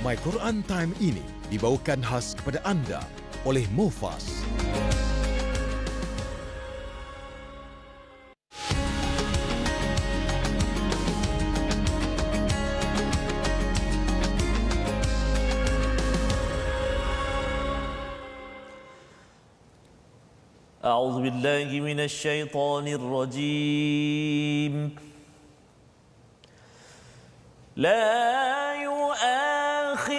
My Quran Time ini dibawakan khas kepada anda oleh Mufas. أعوذ بالله من الشيطان الرجيم لا يؤاخذكم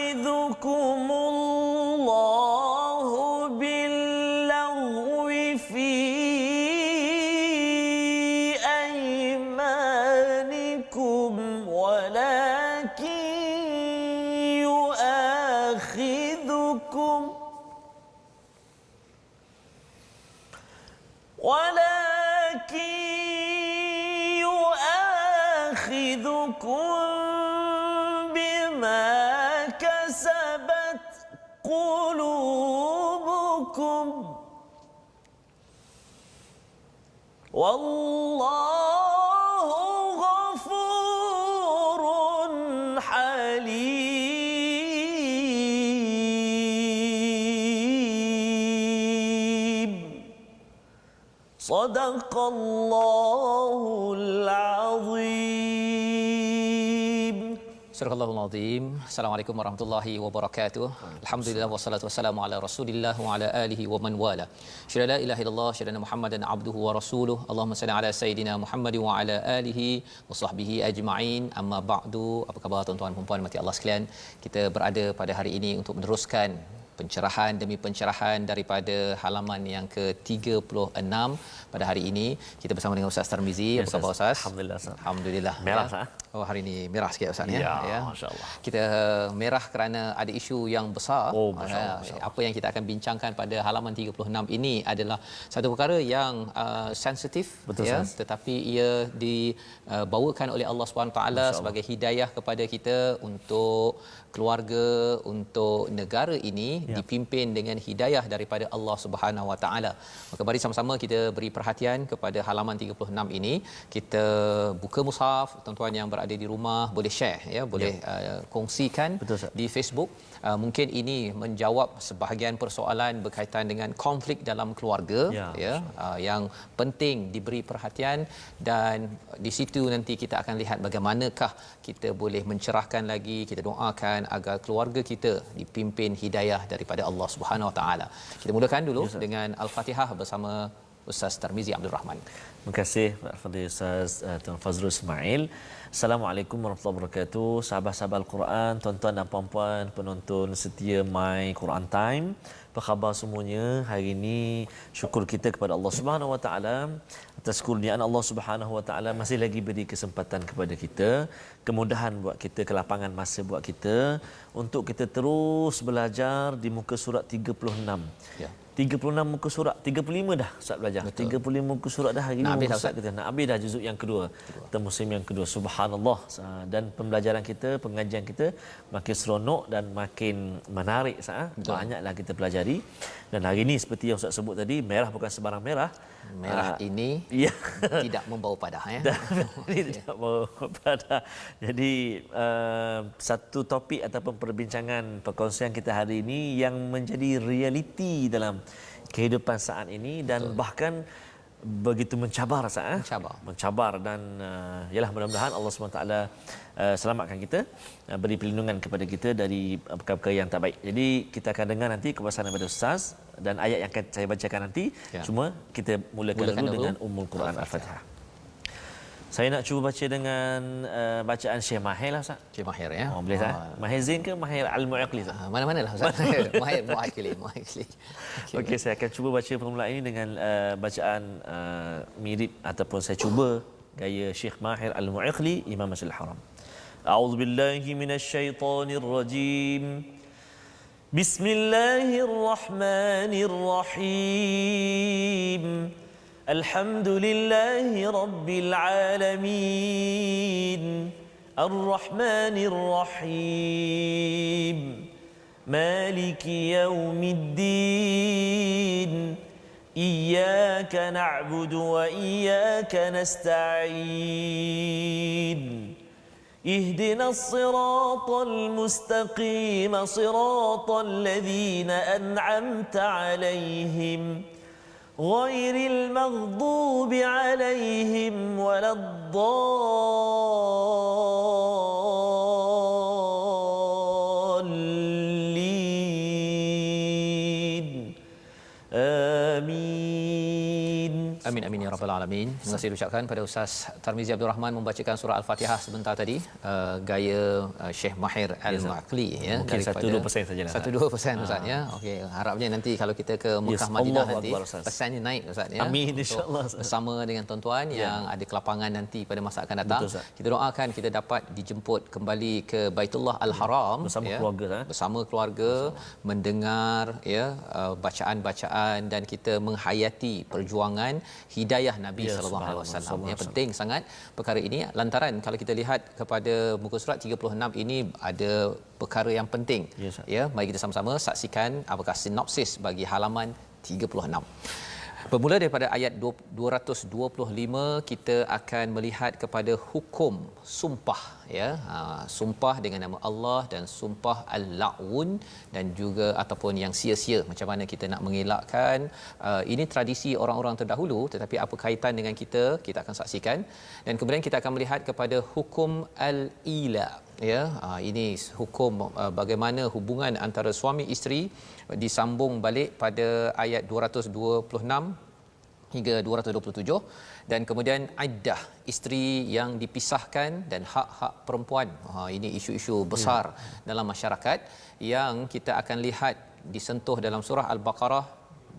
الله باللغو في أيمانكم ولكن يؤاخذكم بما كسبت قلوبكم والله غفور حليم صدق الله العظيم. Surah Al-Azim. Assalamualaikum warahmatullahi wabarakatuh. Alhamdulillah wassalatu wassalamu ala Rasulillah wa ala alihi wa man wala. Syada la ilaha illallah, syada Muhammadan abduhu wa rasuluh. Allahumma salli ala sayidina Muhammad wa ala alihi wa sahbihi ajma'in. Amma ba'du. Apa khabar tuan-tuan dan puan mati Allah sekalian? Kita berada pada hari ini untuk meneruskan pencerahan demi pencerahan daripada halaman yang ke-36 pada hari ini. Kita bersama dengan Ustaz Tarmizi. Apa khabar Ustaz? Alhamdulillah Ustaz. Alhamdulillah. Merah ya. Oh, hari ini merah sikit Ustaz ya. Ya, masya-Allah. Kita merah kerana ada isu yang besar. Oh, masya-Allah. Apa yang kita akan bincangkan pada halaman 36 ini adalah satu perkara yang sensitif. Betul, ya, Ustaz. tetapi ia dibawakan oleh Allah Subhanahu taala sebagai hidayah kepada kita untuk keluarga, untuk negara ini dipimpin dengan hidayah daripada Allah Subhanahu Wa Taala. Maka mari sama-sama kita beri perhatian kepada halaman 36 ini. Kita buka mushaf, tuan-tuan yang berada di rumah boleh share ya, boleh kongsikan di Facebook. Mungkin ini menjawab sebahagian persoalan berkaitan dengan konflik dalam keluarga yang penting diberi perhatian, dan di situ nanti kita akan lihat bagaimanakah kita boleh mencerahkan lagi. Kita doakan agar keluarga kita dipimpin hidayah daripada Allah Subhanahu Wa Taala. Kita mulakan dulu dengan Al-Fatihah bersama Ustaz Tarmizi Abdul Rahman. Terima kasih kepada Ustaz Tuan Fazrul Ismail. Assalamualaikum warahmatullahi wabarakatuh. Sahabat-sahabat Al-Quran, tuan-tuan dan puan-puan penonton setia My Quran Time. Apa khabar semuanya? Hari ini syukur kita kepada Allah Subhanahu Wa Taala atas kurniaan Allah Subhanahu Wa Taala masih lagi beri kesempatan kepada kita, kemudahan buat kita, kelapangan masa buat kita untuk kita terus belajar di muka surat 36. Ya. 36 muka surat, 35 dah Ustaz belajar. Betul. 35 muka surat dah hari ini Ustaz kita nak habis dah juzuk yang kedua. Kita musim yang kedua. Subhanallah. Dan pembelajaran kita, pengajian kita makin seronok dan makin menarik Ustaz. Banyaklah kita pelajari. Dan hari ini seperti yang Ustaz sebut tadi, merah bukan sebarang merah. Merah ini tidak membawa padah ya. Tidak membawa padah. Jadi satu topik ataupun perbincangan perkongsian kita hari ini yang menjadi realiti dalam kehidupan saat ini dan bahkan begitu mencabar mencabar dan yalah, mudah-mudahan Allah SWT selamatkan kita, beri perlindungan kepada kita dari perkara-perkara yang tak baik. Jadi kita akan dengar nanti kepasaran daripada Ustaz dan ayat yang akan saya bacakan nanti. Cuma kita mulakan dulu dengan Ummul Quran Al-Fatihah. Saya nak cuba baca dengan bacaan Syekh Mahir lah Ustaz. Syekh Mahir ya. Oh, boleh Ustaz? Mahir Zain ke Mahir Al-Mu'aqli Ustaz? Mana-mana lah Ustaz. Mahir Mu'aqli. Okey, saya akan cuba baca permulaan ini dengan bacaan mirip ataupun saya cuba gaya Syekh Mahir Al-Mu'aqli, Imam Masjidil Haram. A'udzubillahi minasyaitonirrajim. Bismillahirrahmanirrahim. الحمد لله رب العالمين الرحمن الرحيم مالك يوم الدين إياك نعبد وإياك نستعين اهدنا الصراط المستقيم صراط الذين أنعمت عليهم غير المغضوب عليهم ولا الضالين آمين. Amin amin ya rabbal alamin. Terima kasih diucapkan pada Ustaz Tarmizi Abdul Rahman membacakan surah Al-Fatihah sebentar tadi. Gaya Syekh Mahir Al-Maqli ya, mungkin 1-2% sajalah. 1-2% Ustaz ya. Okey, harapnya nanti kalau kita ke Mekah Madinah nanti pesannya naik Ustaz ya. Amin insya-Allah. Bersama dengan tuan-tuan yang ada kelapangan nanti pada masa akan datang. Betul, kita doakan kita dapat dijemput kembali ke Baitullah Al-Haram bersama ya, keluarga bersama keluarga mendengar ya bacaan-bacaan dan kita menghayati perjuangan hidayah Nabi sallallahu alaihi wasallam. Yang penting sangat perkara ini lantaran kalau kita lihat kepada muka surat 36 ini ada perkara yang penting. Ya, mari kita sama-sama saksikan apakah sinopsis bagi halaman 36. Bermula daripada ayat 225 kita akan melihat kepada hukum sumpah ya. Sumpah dengan nama Allah dan sumpah al-la'un dan juga ataupun yang sia-sia, macam mana kita nak mengelakkan. Ini tradisi orang-orang terdahulu, tetapi apa kaitan dengan kita akan saksikan. Dan kemudian kita akan melihat kepada hukum al-ila ya. Ini hukum bagaimana hubungan antara suami isteri disambung balik pada ayat 226 hingga 227 dan kemudian iddah isteri yang dipisahkan dan hak-hak perempuan. Ini isu-isu besar dalam masyarakat yang kita akan lihat disentuh dalam surah Al-Baqarah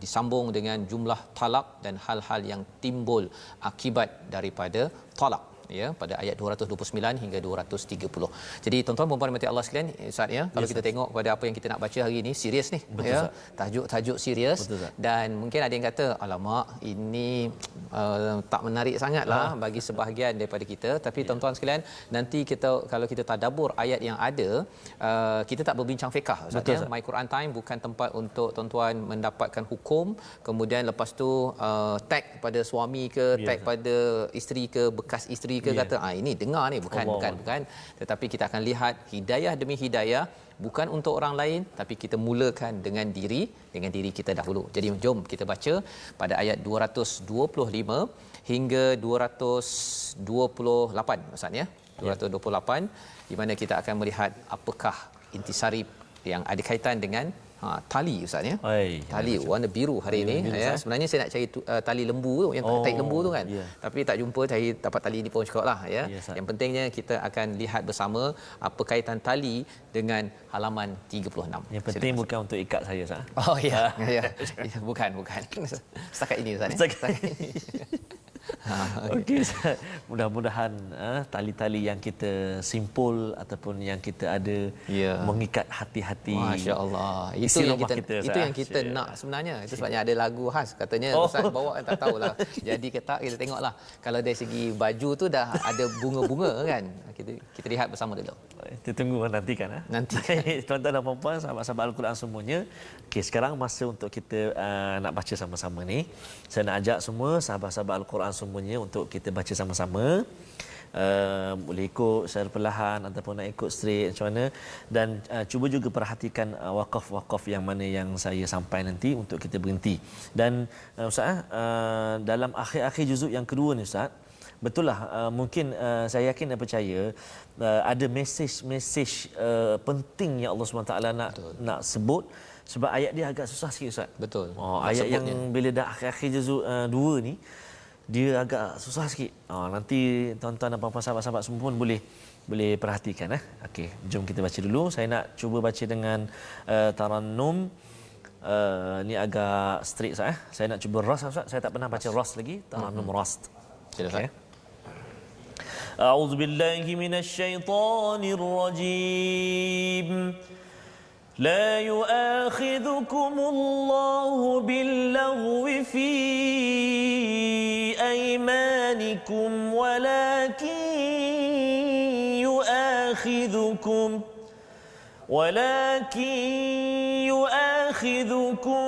disambung dengan jumlah talak dan hal-hal yang timbul akibat daripada talak ya pada ayat 229 hingga 230. Jadi tuan-tuan dan puan mati Allah sekalian, Ustaz ya, kalau kita tengok pada apa yang kita nak baca hari ini serius ni. Betul, ya. Tajuk-tajuk serius. Dan mungkin ada yang kata alamak ini tak menarik sangatlah bagi sebahagian daripada kita, tapi tuan-tuan sekalian nanti kita kalau kita tadabbur ayat yang ada, kita tak berbincang fiqh Ustaz ya. My Quran Time bukan tempat untuk tuan-tuan mendapatkan hukum kemudian lepas tu tag pada suami ke tag pada isteri ke bekas isteri ke kata ini dengar ni bukan tetapi kita akan lihat hidayah demi hidayah bukan untuk orang lain tapi kita mulakan dengan diri kita dahulu. Jadi jom kita baca pada ayat 225 hingga 228 Ustaz ya. 228 di mana kita akan melihat apakah intisari yang ada kaitan dengan tali Ustaz ya. Tali warna biru hari ini ya. Sebenarnya saya nak cari tali lembu tu yang taik lembu tu kan. Tapi tak jumpa, saya dapat tali ni pun cukuplah ya. Yang pentingnya kita akan lihat bersama apa kaitan tali dengan halaman 36. Yang penting bukan untuk ikat saya Ustaz. Oh ya. Bukan. Setakat ini Ustaz. Okey, mudah-mudahan tali-tali yang kita simpul ataupun yang kita ada mengikat hati-hati. Masya-Allah. Itu yang kita nak sebenarnya. Itu sebabnya ada lagu khas katanya Ustaz bawa tak tahulah. Jadi ke tak kita tengoklah. Kalau dari segi baju tu dah ada bunga-bunga kan. Kita lihat bersama dulu. Kita tunggu nantikan Nanti. Tuan-tuan dan puan-puan, sahabat-sahabat Al-Quran semuanya. Okey, sekarang masa untuk kita nak baca sama-sama ni. Saya nak ajak semua sahabat-sahabat Al-Quran semuanya untuk kita baca sama-sama. Boleh ikut secara perlahan ataupun nak ikut straight macam mana, dan cuba juga perhatikan waqaf-waqaf yang mana yang saya sampai nanti untuk kita berhenti. Dan Ustaz dalam akhir-akhir juzuk yang kedua ni Ustaz, betul lah mungkin saya yakin dan percaya ada mesej penting yang Allah SWT nak sebut, sebab ayat dia agak susah sikit Ustaz. Betul. Ayat yang bila dah akhir-akhir juzuk 2 ni dia agak susah sikit. Nanti tuan-tuan dan puan-puan sahabat-sahabat semua pun boleh perhatikan Okey, jom kita baca dulu. Saya nak cuba baca dengan Tarannum. Ni agak strict Ustaz Saya nak cuba ras Ustaz. Saya tak pernah baca ras lagi. Tarannum ras. Okey. A'udzu billahi minasyaitonir rajim. لا يؤاخذكم الله باللغو في أيمانكم ولكن يؤاخذكم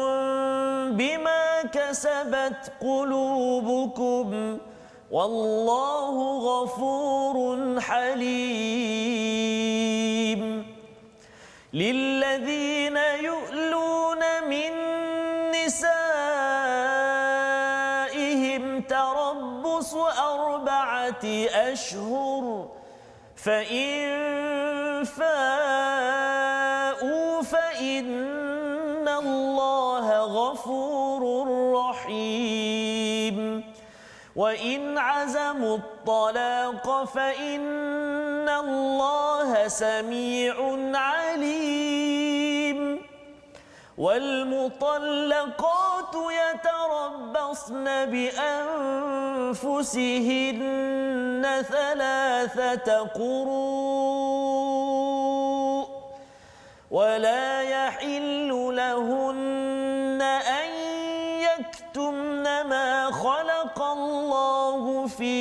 بما كسبت قلوبكم والله غفور حليم للذين يؤلون من نسائهم تربص 4 أشهر فإن فاءوا فإن الله غفور رحيم وإن عزموا الطلاق فإن الله سميع عليم والمطلقات يتربصن بأنفسهن 3 قروء ولا يحل لهن أن يكتمن ما خلق الله في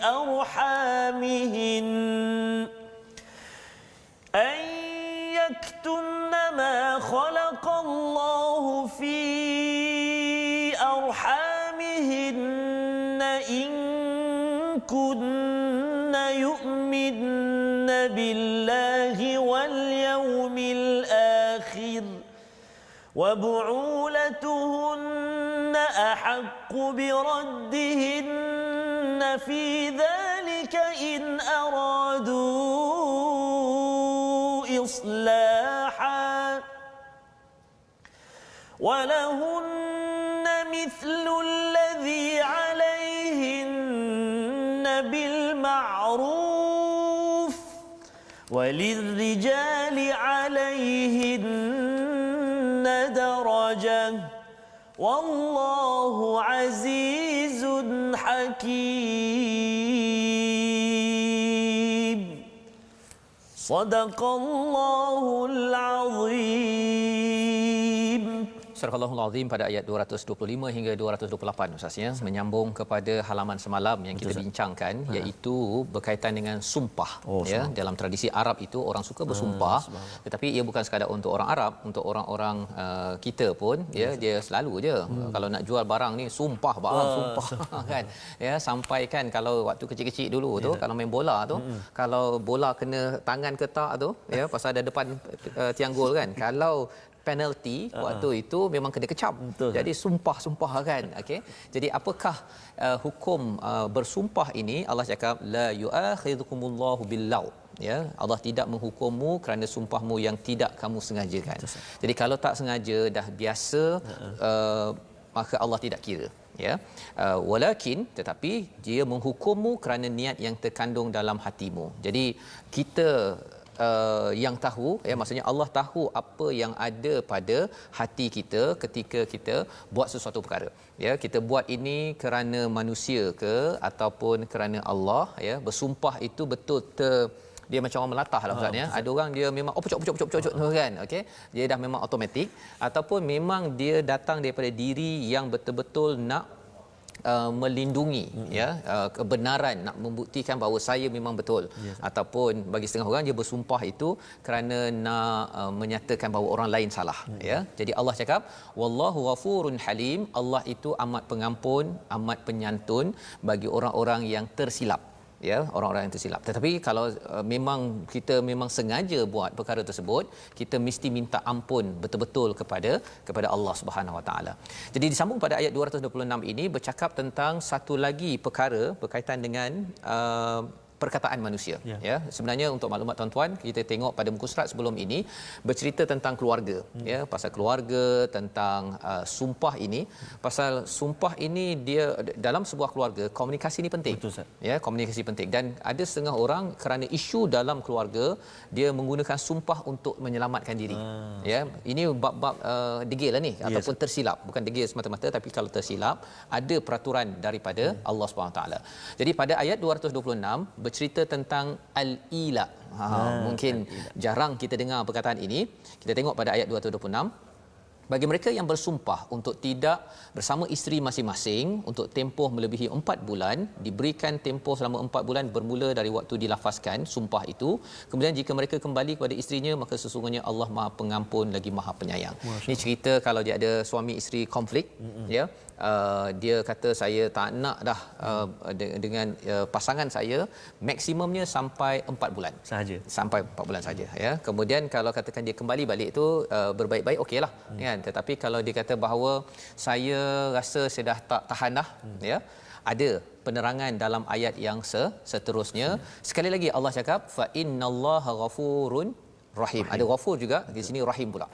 أرحامهن ما خلق الله في أرحامهن إن كن يؤمن بالله واليوم الآخر وبعولتهن أحق بردهن في ذلك إن أرادوا إصلاحا ولهن مثل الذي عليهن بالمعروف وللرجال عليهن درجة والله عزيز حكيم صدق الله العظيم. Surah Al-Azim pada ayat 225 hingga 228 Ustaz ya, menyambung kepada halaman semalam yang kita bincangkan, iaitu berkaitan dengan sumpah. Ya, dalam tradisi Arab itu orang suka bersumpah, tetapi ia bukan sekadar untuk orang Arab, untuk orang-orang kita pun ya, dia selalu je kalau nak jual barang ni sumpah sumpah kan. Ya, sampai kan kalau waktu kecil-kecil dulu tu kalau main bola tu, kalau bola kena tangan ke tak tu ya, pasal ada depan tiang gol kan, kalau penalti waktu itu memang kena kecam. Betul. Jadi sumpah kan. Okey. Jadi apakah hukum bersumpah ini? Allah cakap la yu'akhidhukumullahu billau. Ya, Allah tidak menghukummu kerana sumpahmu yang tidak kamu sengajakan. Betul. Jadi kalau tak sengaja dah biasa maka Allah tidak kira. Ya, walakin tetapi dia menghukummu kerana niat yang terkandung dalam hatimu. Jadi kita yang tahu ya, maksudnya Allah tahu apa yang ada pada hati kita ketika kita buat sesuatu perkara. Ya, kita buat ini kerana manusia ke ataupun kerana Allah ya. Bersumpah itu betul dia macam orang melatah lah Ustaz ya. Ada orang dia memang pocok kan, okey. Dia dah memang automatik, ataupun memang dia datang daripada diri yang betul-betul nak melindungi ya kebenaran, nak membuktikan bahawa saya memang betul. Ataupun bagi setengah orang dia bersumpah itu kerana nak menyatakan bahawa orang lain salah ya. Jadi Allah cakap wallahu ghafurun halim, Allah itu amat pengampun, amat penyantun bagi orang-orang yang tersilap. Ya, orang-orang yang tersilap. Tetapi kalau memang kita memang sengaja buat perkara tersebut, kita mesti minta ampun betul-betul kepada Allah Subhanahu Wa Taala. Jadi disambung pada ayat 226 ini bercakap tentang satu lagi perkara berkaitan dengan perkataan manusia ya. Sebenarnya untuk maklumat tuan-tuan, kita tengok pada muka surat sebelum ini bercerita tentang keluarga ya, pasal keluarga, tentang sumpah ini. Pasal sumpah ini dia dalam sebuah keluarga, komunikasi ini penting. Betul, ya, komunikasi penting. Dan ada setengah orang kerana isu dalam keluarga dia menggunakan sumpah untuk menyelamatkan diri. Ya, ini bab-bab degil lah ni ataupun tersilap. Bukan degil semata-mata, tapi kalau tersilap ada peraturan daripada Allah Subhanahu taala. Jadi pada ayat 226 bercerita tentang al-ila. Mungkin jarang kita dengar perkataan ini. Kita tengok pada ayat 226. Bagi mereka yang bersumpah untuk tidak bersama isteri masing-masing untuk tempoh melebihi 4 bulan, diberikan tempoh selama 4 bulan bermula dari waktu dilafazkan sumpah itu. Kemudian jika mereka kembali kepada isterinya, maka sesungguhnya Allah Maha Pengampun lagi Maha Penyayang. Ini cerita kalau dia ada suami isteri konflik, ya. Dia kata saya tak nak dah dengan pasangan saya, maksimumnya sampai 4 bulan Sahaja. sampai 4 bulan saja, ya. Kemudian kalau katakan dia kembali balik tu berbaik-baik, okeylah, kan. Tetapi kalau dia kata bahawa saya rasa saya dah tak tahan dah, ya, ada penerangan dalam ayat yang seterusnya. Sekali lagi Allah cakap fa innallaha ghafurun Rahim. Ada ghafur juga, di sini rahim pula.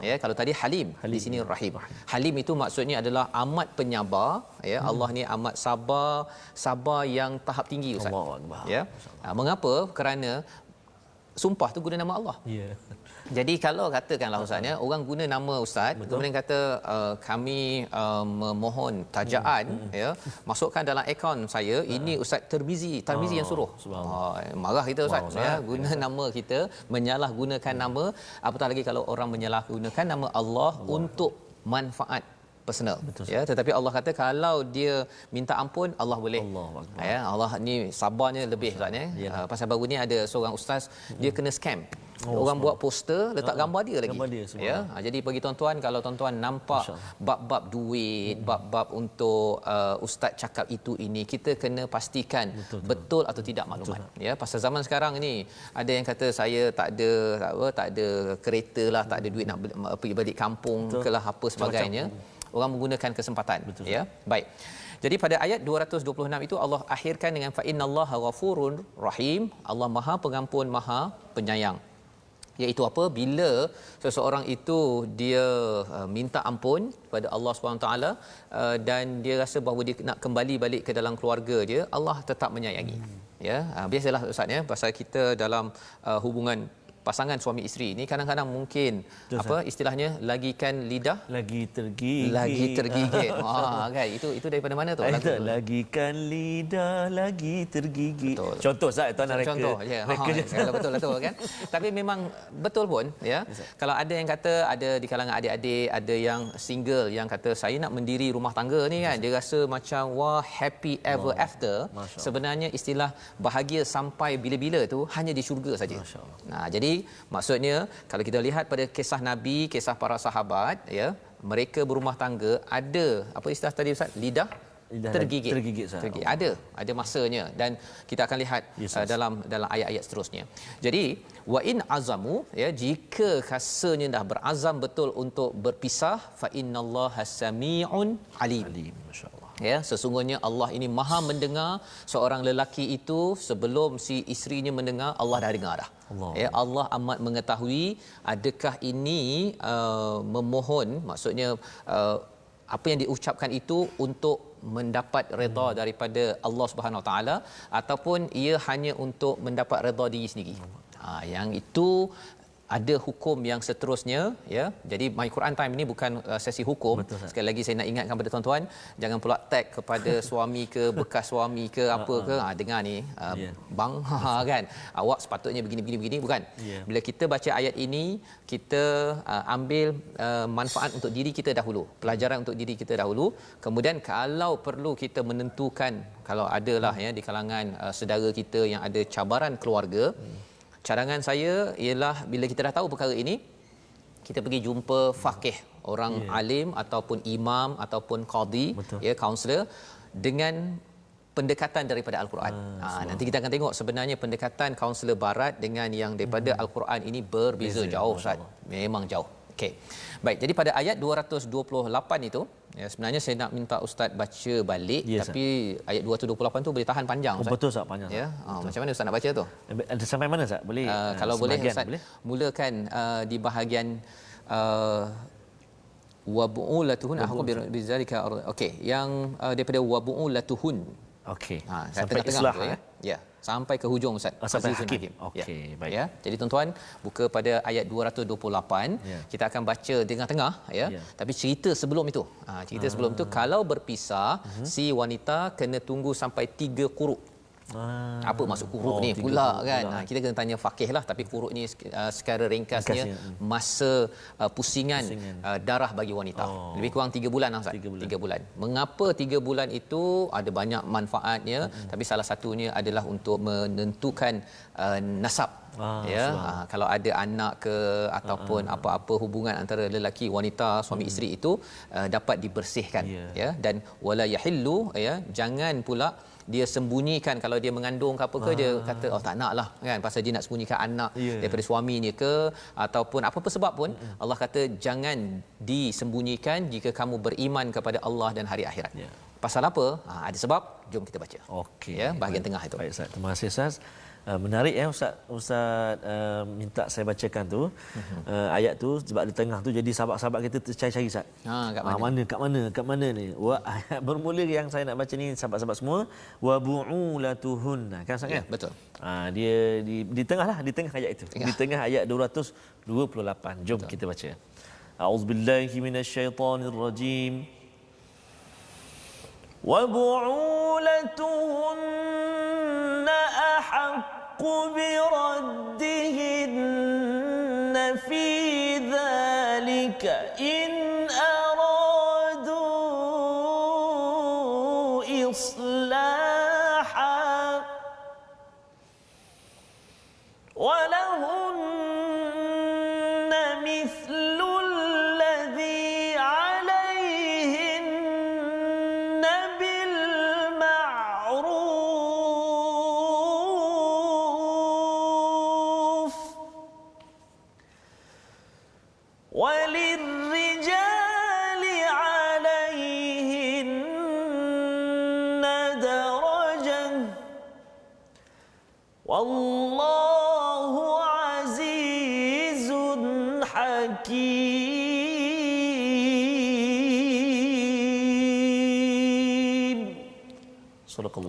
Ya, kalau tadi halim, di sini rahim. Halim itu maksudnya adalah amat penyabar, ya. Allah ni amat sabar yang tahap tinggi, Ustaz. Ya. Mengapa? Kerana sumpah tu guna nama Allah. Ya. Jadi kalau katakanlah Ustaz, ya, orang guna nama Ustaz, kemudian kata kami memohon tajaan, ya, masukkan dalam akaun saya, ini Ustaz Tarmizi yang suruh. Marah kita Ustaz, ya, guna nama kita, menyalahgunakan nama, apatah lagi kalau orang menyalahgunakan nama Allah untuk manfaat personal. Ya, tetapi Allah kata kalau dia minta ampun, Allah boleh. Ya, Allah ni sabarnya lebih Ustaz, ya. Pasal baru ni ada seorang ustaz, dia kena scam. Orang buat poster letak gambar dia lagi. Ya, jadi bagi tuan-tuan, kalau tuan-tuan nampak bab-bab duit, bab-bab untuk ustaz cakap itu ini, kita kena pastikan betul atau tidak maklumat. Ya, pasal zaman sekarang ni ada yang kata saya tak ada kereta lah, tak ada duit nak pergi balik kampung kelah apa sebagainya. Orang menggunakan kesempatan. Ya, baik. Jadi pada ayat 226 itu Allah akhirkan dengan fa innallaha ghafurur rahim, Allah Maha Pengampun, Maha Penyayang. Iaitu apa? Bila seseorang itu dia minta ampun kepada Allah SWT, dan dia rasa bahawa dia nak kembali balik ke dalam keluarga dia, Allah tetap menyayangi. Ya, biasalah Ustaz, ya, pasal kita dalam hubungan pasangan suami isteri ni kadang-kadang mungkin istilahnya lagikan lidah lagi tergigit. Kan itu daripada mana tu lagu? Lagikan lidah lagi tergigit. Betul. Contoh Ustaz, tuan nak contoh je. Kalau betul lah tu kan. Tapi memang betul pun, ya. Kalau ada yang kata, ada di kalangan adik-adik, ada yang single yang kata saya nak mendiri rumah tangga ni kan, dia rasa macam wah happy ever after. Sebenarnya istilah bahagia sampai bila-bila tu hanya di syurga saja. Nah, jadi maksudnya kalau kita lihat pada kisah Nabi, kisah para sahabat, ya, mereka berumah tangga ada apa istilah tadi Ustaz? Lidah tergigit. Ada masanya, dan kita akan lihat dalam ayat-ayat seterusnya. Jadi wa in azamu, ya, jika rasanya dah berazam betul untuk berpisah, fa innallaha samiun alim. Masyaallah. Ya, sesungguhnya Allah ini Maha mendengar seorang lelaki itu sebelum si isterinya mendengar, Allah dah dengar dah. Ya, Allah amat mengetahui adakah ini memohon, maksudnya apa yang diucapkan itu untuk mendapat redha daripada Allah Subhanahu Wa Taala, ataupun ia hanya untuk mendapat redha diri sendiri. Yang itu ada hukum yang seterusnya, ya. Jadi My Quran Time ini bukan sesi hukum. Sekali lagi saya nak ingatkan kepada tuan-tuan, jangan pula tag kepada suami ke, bekas suami ke, apa ke, dengar ni bang kan, awak sepatutnya begini bukan. Bila kita baca ayat ini, kita ambil manfaat untuk diri kita dahulu, pelajaran untuk diri kita dahulu. Kemudian kalau perlu kita menentukan, kalau adalah, ya, di kalangan saudara kita yang ada cabaran keluarga, cadangan saya ialah bila kita dah tahu perkara ini, kita pergi jumpa faqih, orang alim ataupun imam ataupun qadi, ya, kaunselor, dengan pendekatan daripada Al-Quran. Nanti kita akan tengok sebenarnya pendekatan kaunselor barat dengan yang daripada Al-Quran ini berbeza jauh Ustaz. Memang jauh. Okey. Baik, jadi pada ayat 228 itu, ya, sebenarnya saya nak minta Ustaz baca balik, tapi ayat 228 tu boleh tahan panjang Ustaz. Betul Ustaz, panjang. Ya. Macam mana Ustaz nak baca tu? Sampai mana Ustaz? Boleh kalau boleh Ustaz mulakan di bahagian wa bu'ulatuhun ahqu bizalika. Okey, yang daripada wa bu'ulatuhun. Okey. Sampai tengah tu, ya. Ya, sampai ke hujung Ustaz. Sampai hakim. Okey, baik. Ya. Jadi tuan-tuan buka pada ayat 228. Kita akan baca tengah-tengah, ya. Tapi cerita sebelum itu. Cerita sebelum itu, kalau berpisah, si wanita kena tunggu sampai 3 quru. Apa maksud quru' ni 30 pula kan? pula. Kita kena tanya faqih lah, tapi quru' ni secara ringkasnya masa pusingan darah bagi wanita. Lebih kurang 3 bulan lah Ustaz. 3 bulan. Mengapa 3 bulan itu? Ada banyak manfaatnya, tapi salah satunya adalah untuk menentukan nasab. Kalau ada anak ke ataupun apa-apa hubungan antara lelaki wanita suami isteri itu dapat dibersihkan, ya. Dan wala yahillu, ya, jangan pula dia sembunyikan kalau dia mengandung ke apa ke, dia kata tak naklah kan, pasal dia nak sembunyikan anak daripada suaminya ke ataupun apa-apa sebab pun, Allah kata jangan disembunyikan jika kamu beriman kepada Allah dan hari akhirat. Pasal apa? Ada sebab, jom kita baca. Okey. Ya, bahagian tengah itu. Baik Ustaz, terima kasih Ustaz. Menarik ya Ustaz minta saya bacakan tu ayat tu sebab di tengah tu jadi sahabat-sahabat kita tercari-cari Ustaz. Kat mana ni? Ayat bermula yang saya nak baca ni sahabat-sahabat semua wa bu'ulatuhunna kan Ustaz kan? Betul. Dia di tengah lah, di tengah ayat itu. Di tengah ayat 228. Jom kita baca. A'udzubillahi minasyaitonirrajim. Wa bu'ulatuhunna أحق بردهن في ذلك إن أرادوا إصلاحا ولهن مثل الذي عليهن بالمعروف وللرجال عليهن درجة والله عزيز حكيم.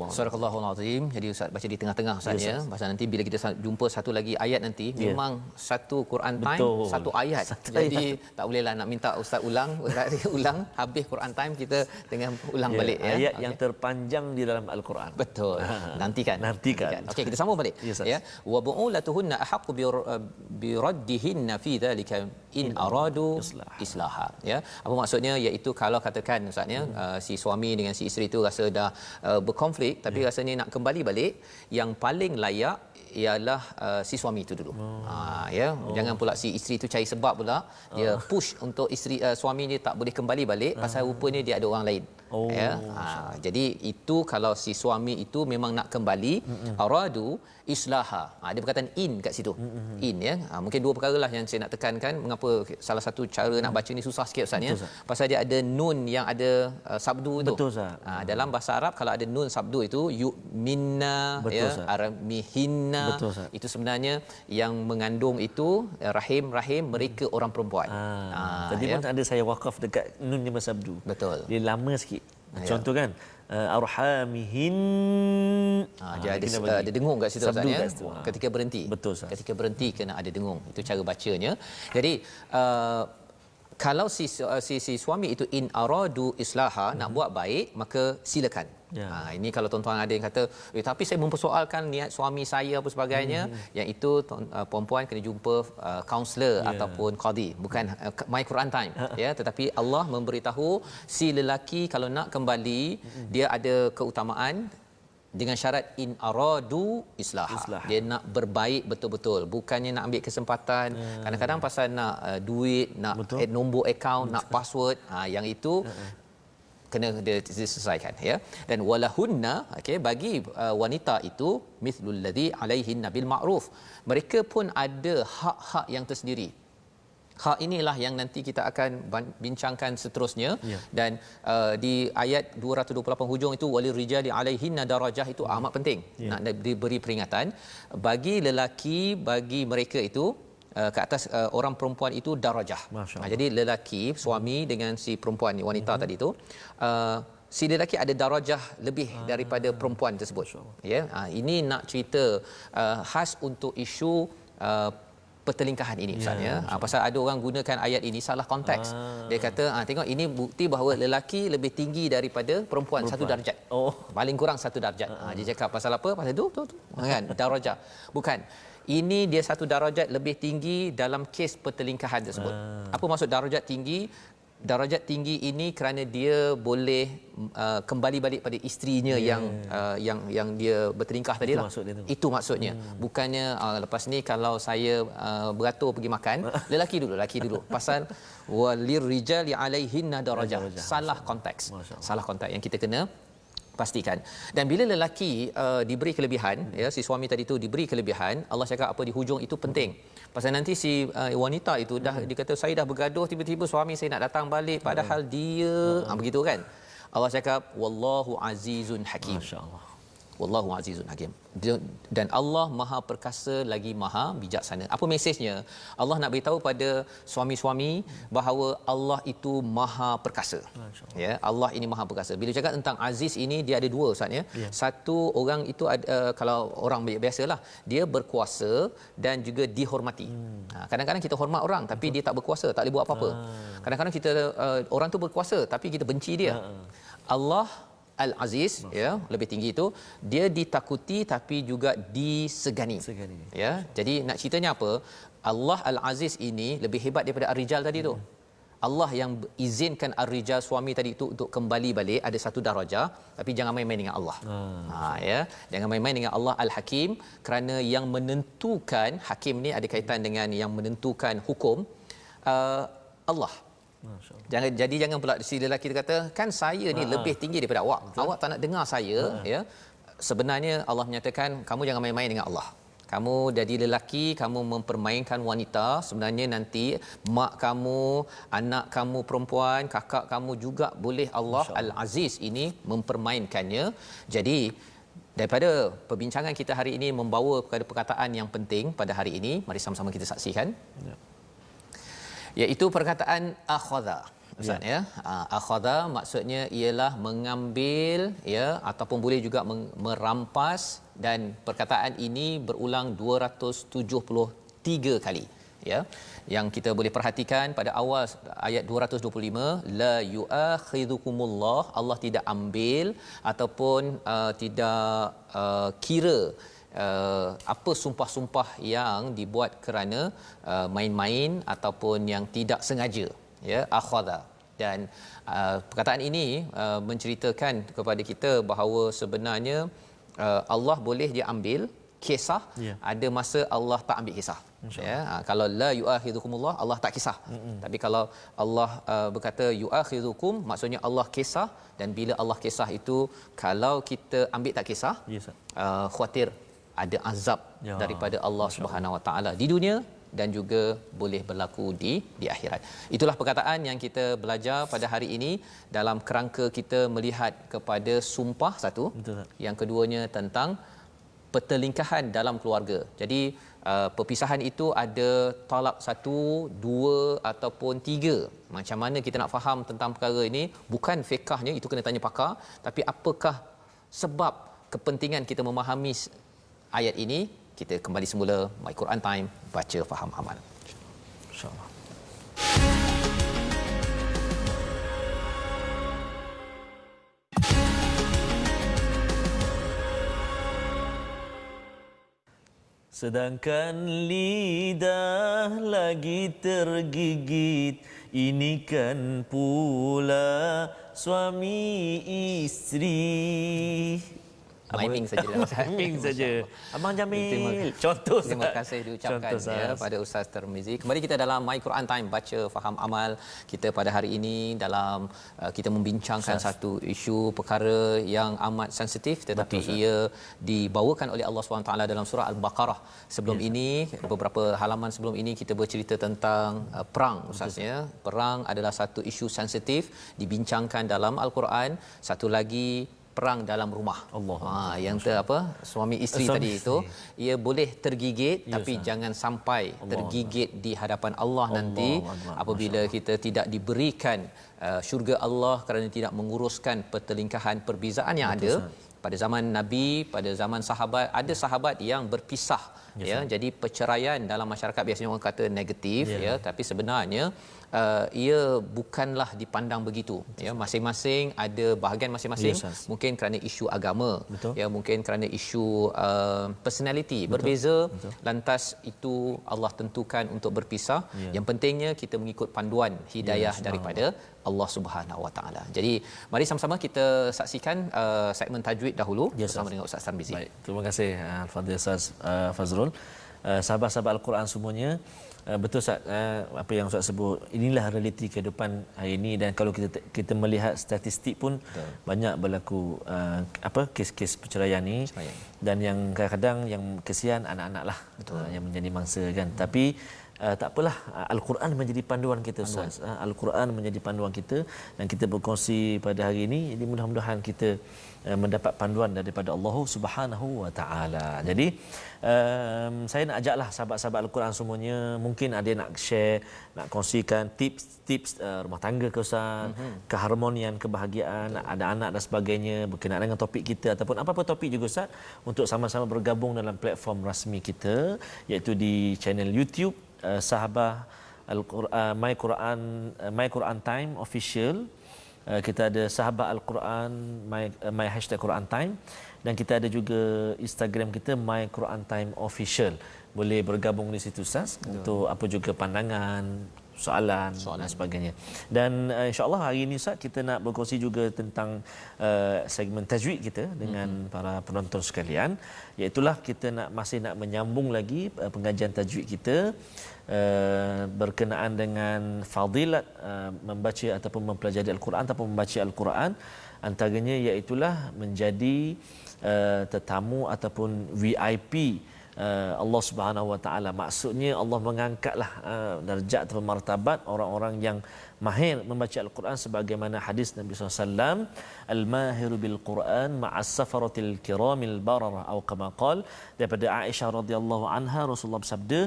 Surahul Azim. Jadi Ustaz baca di tengah-tengah Ustaz ya. Pasal nanti bila kita jumpa satu lagi ayat nanti memang satu Quran time, satu ayat. Jadi tak bolehlah nak minta Ustaz ulang habis Quran time kita dengan ulang balik ya. Ayat yang terpanjang di dalam Al-Quran. Betul. Nantikan. Okey, kita sambung balik ya. Wa bu'ulatuhunna ahaqqu bi raddihinna fi dhalika in aradu islaha. Ya. Apa maksudnya? Iaitu kalau katakan Ustaz ya, si suami dengan si isteri itu rasa dah berkonflik tapi rasanya nak kembali balik, yang paling layak ialah si suami itu dulu. Jangan pula si isteri itu cari sebab pula dia push untuk isteri suami dia tak boleh kembali balik pasal rupanya dia ada orang lain. Jadi itu kalau si suami itu memang nak kembali, aradu islaha. Dia perkataan in kat situ. In ya. Mungkin dua perkara lah yang saya nak tekankan mengapa salah satu cara nak baca ni susah sikit Ustaz ya. Pasal dia ada nun yang ada sabdu itu. Betul Ustaz. Dalam bahasa Arab kalau ada nun sabdu itu yu'minna ya, aramihinna, itu sebenarnya yang mengandung itu rahim mereka orang perempuan. Tadi pun ada saya wakaf dekat nun yang bersabdu. Betul. Dia lama sikit. Contoh kan arhamihin, dia ada dengung kat situ Ustaz ya. Ketika berhenti. Betul Ustaz. Ketika berhenti kena ada dengung. Itu cara bacanya. Jadi kalau si suami itu in aradu islaha, nak buat baik, maka silakan. Ini kalau tuan-tuan ada yang kata tapi saya mempersoalkan niat suami saya apa sebagainya, yang itu perempuan kena jumpa kaunselor ataupun qadi, bukan my Quran time ya. Tetapi Allah memberitahu si lelaki kalau nak kembali dia ada keutamaan dengan syarat in aradu islah. Dia nak berbaik betul-betul, bukannya nak ambil kesempatan. Kadang-kadang pasal nak duit, nak nombor akaun, nak password, yang itu kena diselesaikan ya. Dan walahunna, okey, bagi wanita itu mithlul ladzi alaihinna bil ma'ruf, mereka pun ada hak-hak yang tersendiri. Hak inilah yang nanti kita akan bincangkan seterusnya. Dan di ayat 228 hujung itu walirijali alaihinna darajah, itu amat penting. Nak diberi peringatan bagi lelaki, bagi mereka itu ke atas orang perempuan itu darajah. Jadi lelaki suami dengan si perempuan ni, wanita tadi tu, si lelaki ada darajah lebih daripada perempuan tersebut. Ya, ini nak cerita khas untuk isu pertelingkahan ini Ustaz ya. Pasal ada orang gunakan ayat ini salah konteks. Dia kata tengok ini bukti bahawa lelaki lebih tinggi daripada perempuan satu darjat. Paling kurang satu darjat. Dia cakap pasal apa? Pasal tu kan darajah. Bukan. Ini dia satu darjat lebih tinggi dalam kes pertelingkahan tersebut. Apa maksud darjat tinggi? Darjat tinggi ini kerana dia boleh kembali balik pada isterinya yang dia bertelingkah tadi lah. Itu maksudnya. Bukannya lepas ni kalau saya beratur pergi makan, lelaki dulu. Pasal walir rijali alaihinna darajah. Salah konteks. Salah konteks yang kita kena pastikan. Dan bila lelaki diberi kelebihan, ya, si suami tadi tu diberi kelebihan, Allah cakap apa di hujung itu penting. Pasal nanti si wanita itu dah dikata saya dah bergaduh, tiba-tiba suami saya nak datang balik padahal dia begitu kan. Allah cakap wallahu azizun hakim. Masya-Allah. Wallahu azizun hakim. Dan Allah Maha Perkasa lagi Maha Bijaksana. Apa mesejnya? Allah nak beritahu pada suami-suami bahawa Allah itu Maha Perkasa. Ya, Allah ini Maha Perkasa. Bila cakap tentang aziz ini dia ada dua Ustaz ya. Satu orang itu kalau orang biasalah dia berkuasa dan juga dihormati. Kadang-kadang kita hormat orang tapi dia tak berkuasa, tak boleh buat apa-apa. Kadang-kadang kita orang tu berkuasa tapi kita benci dia. Allah Al-Aziz ya, lebih tinggi itu dia ditakuti tapi juga disegani. Ya, jadi nak ceritanya apa? Allah Al-Aziz ini lebih hebat daripada Ar-Rijal tadi tu. Allah yang izinkan Ar-Rijal suami tadi itu untuk kembali balik ada satu darjah, tapi jangan main-main dengan Allah. Ya, jangan main-main dengan Allah Al-Hakim kerana yang menentukan hakim ni ada kaitan dengan yang menentukan hukum Allah. Jangan pula si lelaki tu kata kan saya ni lebih tinggi daripada awak. Awak tak nak dengar saya ya. Sebenarnya Allah menyatakan kamu jangan main-main dengan Allah. Kamu jadi lelaki, kamu mempermainkan wanita, sebenarnya nanti mak kamu, anak kamu perempuan, kakak kamu juga boleh Allah Al-Aziz ini mempermainkannya. Jadi daripada perbincangan kita hari ini membawa kepada perkataan yang penting pada hari ini, mari sama-sama kita saksikan. Iaitu perkataan akhadha Ustaz ya. Akhadha maksudnya ialah mengambil ya ataupun boleh juga merampas, dan perkataan ini berulang 273 kali ya. Yang kita boleh perhatikan pada awal ayat 225 la yu'akhidhukumullah, Allah tidak ambil ataupun tidak kira apa sumpah-sumpah yang dibuat kerana main-main ataupun yang tidak sengaja ya, akhadha. Dan perkataan ini menceritakan kepada kita bahawa sebenarnya Allah boleh dia ambil kisah, ada masa Allah tak ambil kisah ya. Kalau la yu'akhidhukumullah, Allah tak kisah. Tapi kalau Allah berkata yu'akhidhukum, maksudnya Allah kisah. Dan bila Allah kisah itu, kalau kita ambil tak kisah, khawatir ada azab daripada Allah Subhanahu Wa Taala di dunia dan juga boleh berlaku di akhirat. Itulah perkataan yang kita belajar pada hari ini dalam kerangka kita melihat kepada sumpah satu. Betul. Yang keduanya tentang pertelingkahan dalam keluarga. Jadi perpisahan itu ada talak 1, 2 ataupun 3. Macam mana kita nak faham tentang perkara ini? Bukan fiqahnya, itu kena tanya pakar, tapi apakah sebab kepentingan kita memahami ayat ini? Kita kembali semula My Quran Time, baca faham amal. Insya-Allah. Sedangkan lidah lagi tergigit, ini kan pula suami isteri. Miming saja. Miming saja. Abang Jamil. Contoh. Terima kasih diucapkan ya pada Ustaz Tirmizi. Kembali kita dalam My Quran Time, baca faham amal. Kita pada hari ini dalam kita membincangkan satu isu perkara yang amat sensitif, tetapi ia dibawakan oleh Allah SWT dalam surah Al-Baqarah. Sebelum ini, beberapa halaman sebelum ini kita bercerita tentang perang Ustaz ya. Perang adalah satu isu sensitif dibincangkan dalam Al-Quran. Satu lagi perang dalam rumah. Allah. Yang suami isteri tadi itu, ia boleh tergigit, tapi jangan sampai tergigit di hadapan Allah nanti apabila kita tidak diberikan syurga Allah kerana tidak menguruskan pertelingkahan perbezaan yang ada pada zaman Nabi, pada zaman sahabat, ada sahabat yang berpisah. Ya, jadi perceraian dalam masyarakat biasanya orang kata negatif, ya, tapi sebenarnya ia bukanlah dipandang begitu, ya. Masing-masing ada bahagian masing-masing, mungkin kerana isu agama, ya, mungkin kerana isu personality berbeza. Lantas itu Allah tentukan untuk berpisah. Yang pentingnya kita mengikut panduan hidayah daripada Allah Subhanahu Wa Taala. Jadi mari sama-sama kita saksikan segmen tajwid dahulu bersama dengan Ustaz Tarmizi. Baik, terima kasih Al-Fadhil Ustaz Fazrul. Sahabat-sahabat Al-Quran semuanya, betul Ustaz, apa yang Ustaz sebut, inilah realiti kehidupan hari ini. Dan kalau kita melihat statistik pun banyak berlaku kes-kes perceraian ni. Dan yang kadang-kadang yang kesian anak-anak lah yang menjadi mangsa kan. Tapi tak apalah, Al-Quran menjadi panduan kita Ustaz. Al-Quran menjadi panduan kita dan kita berkongsi pada hari ini. Jadi mudah-mudahan kita mendapat panduan daripada Allah Subhanahu Wa Taala. Jadi saya nak ajaklah sahabat-sahabat Al-Quran semuanya, mungkin ada nak share, nak kongsikan tips-tips rumah tangga ke Ustaz, keharmonian, kebahagiaan, ada anak dan sebagainya berkenaan dengan topik kita ataupun apa-apa topik juga Ustaz, untuk sama-sama bergabung dalam platform rasmi kita, iaitu di channel YouTube Sahabah Al-Quran, My Quran Time Official. Kita ada Sahabah Al-Quran, My Hashtag Quran Time, dan kita ada juga Instagram kita My Quran Time Official. Boleh bergabung di situ Ustaz untuk apa juga pandangan, soalan dan sebagainya. Dan insya-Allah hari ini Ustaz kita nak berkongsi juga tentang segmen tajwid kita dengan para penonton sekalian, iaitu kita masih nak menyambung lagi pengajian tajwid kita berkenaan dengan fadilat membaca ataupun mempelajari Al-Quran ataupun membaca Al-Quran. Antaranya iaitulah menjadi tetamu ataupun VIP Allah Subhanahu Wa Taala. Maksudnya Allah mengangkatlah darjat atau martabat orang-orang yang mahir membaca Al-Quran, sebagaimana hadis Nabi SAW, al-mahiru bil Quran ma'as safaratil kiramil bararah, atau kama qala, daripada Aisyah radhiyallahu anha, Rasulullah bersabda,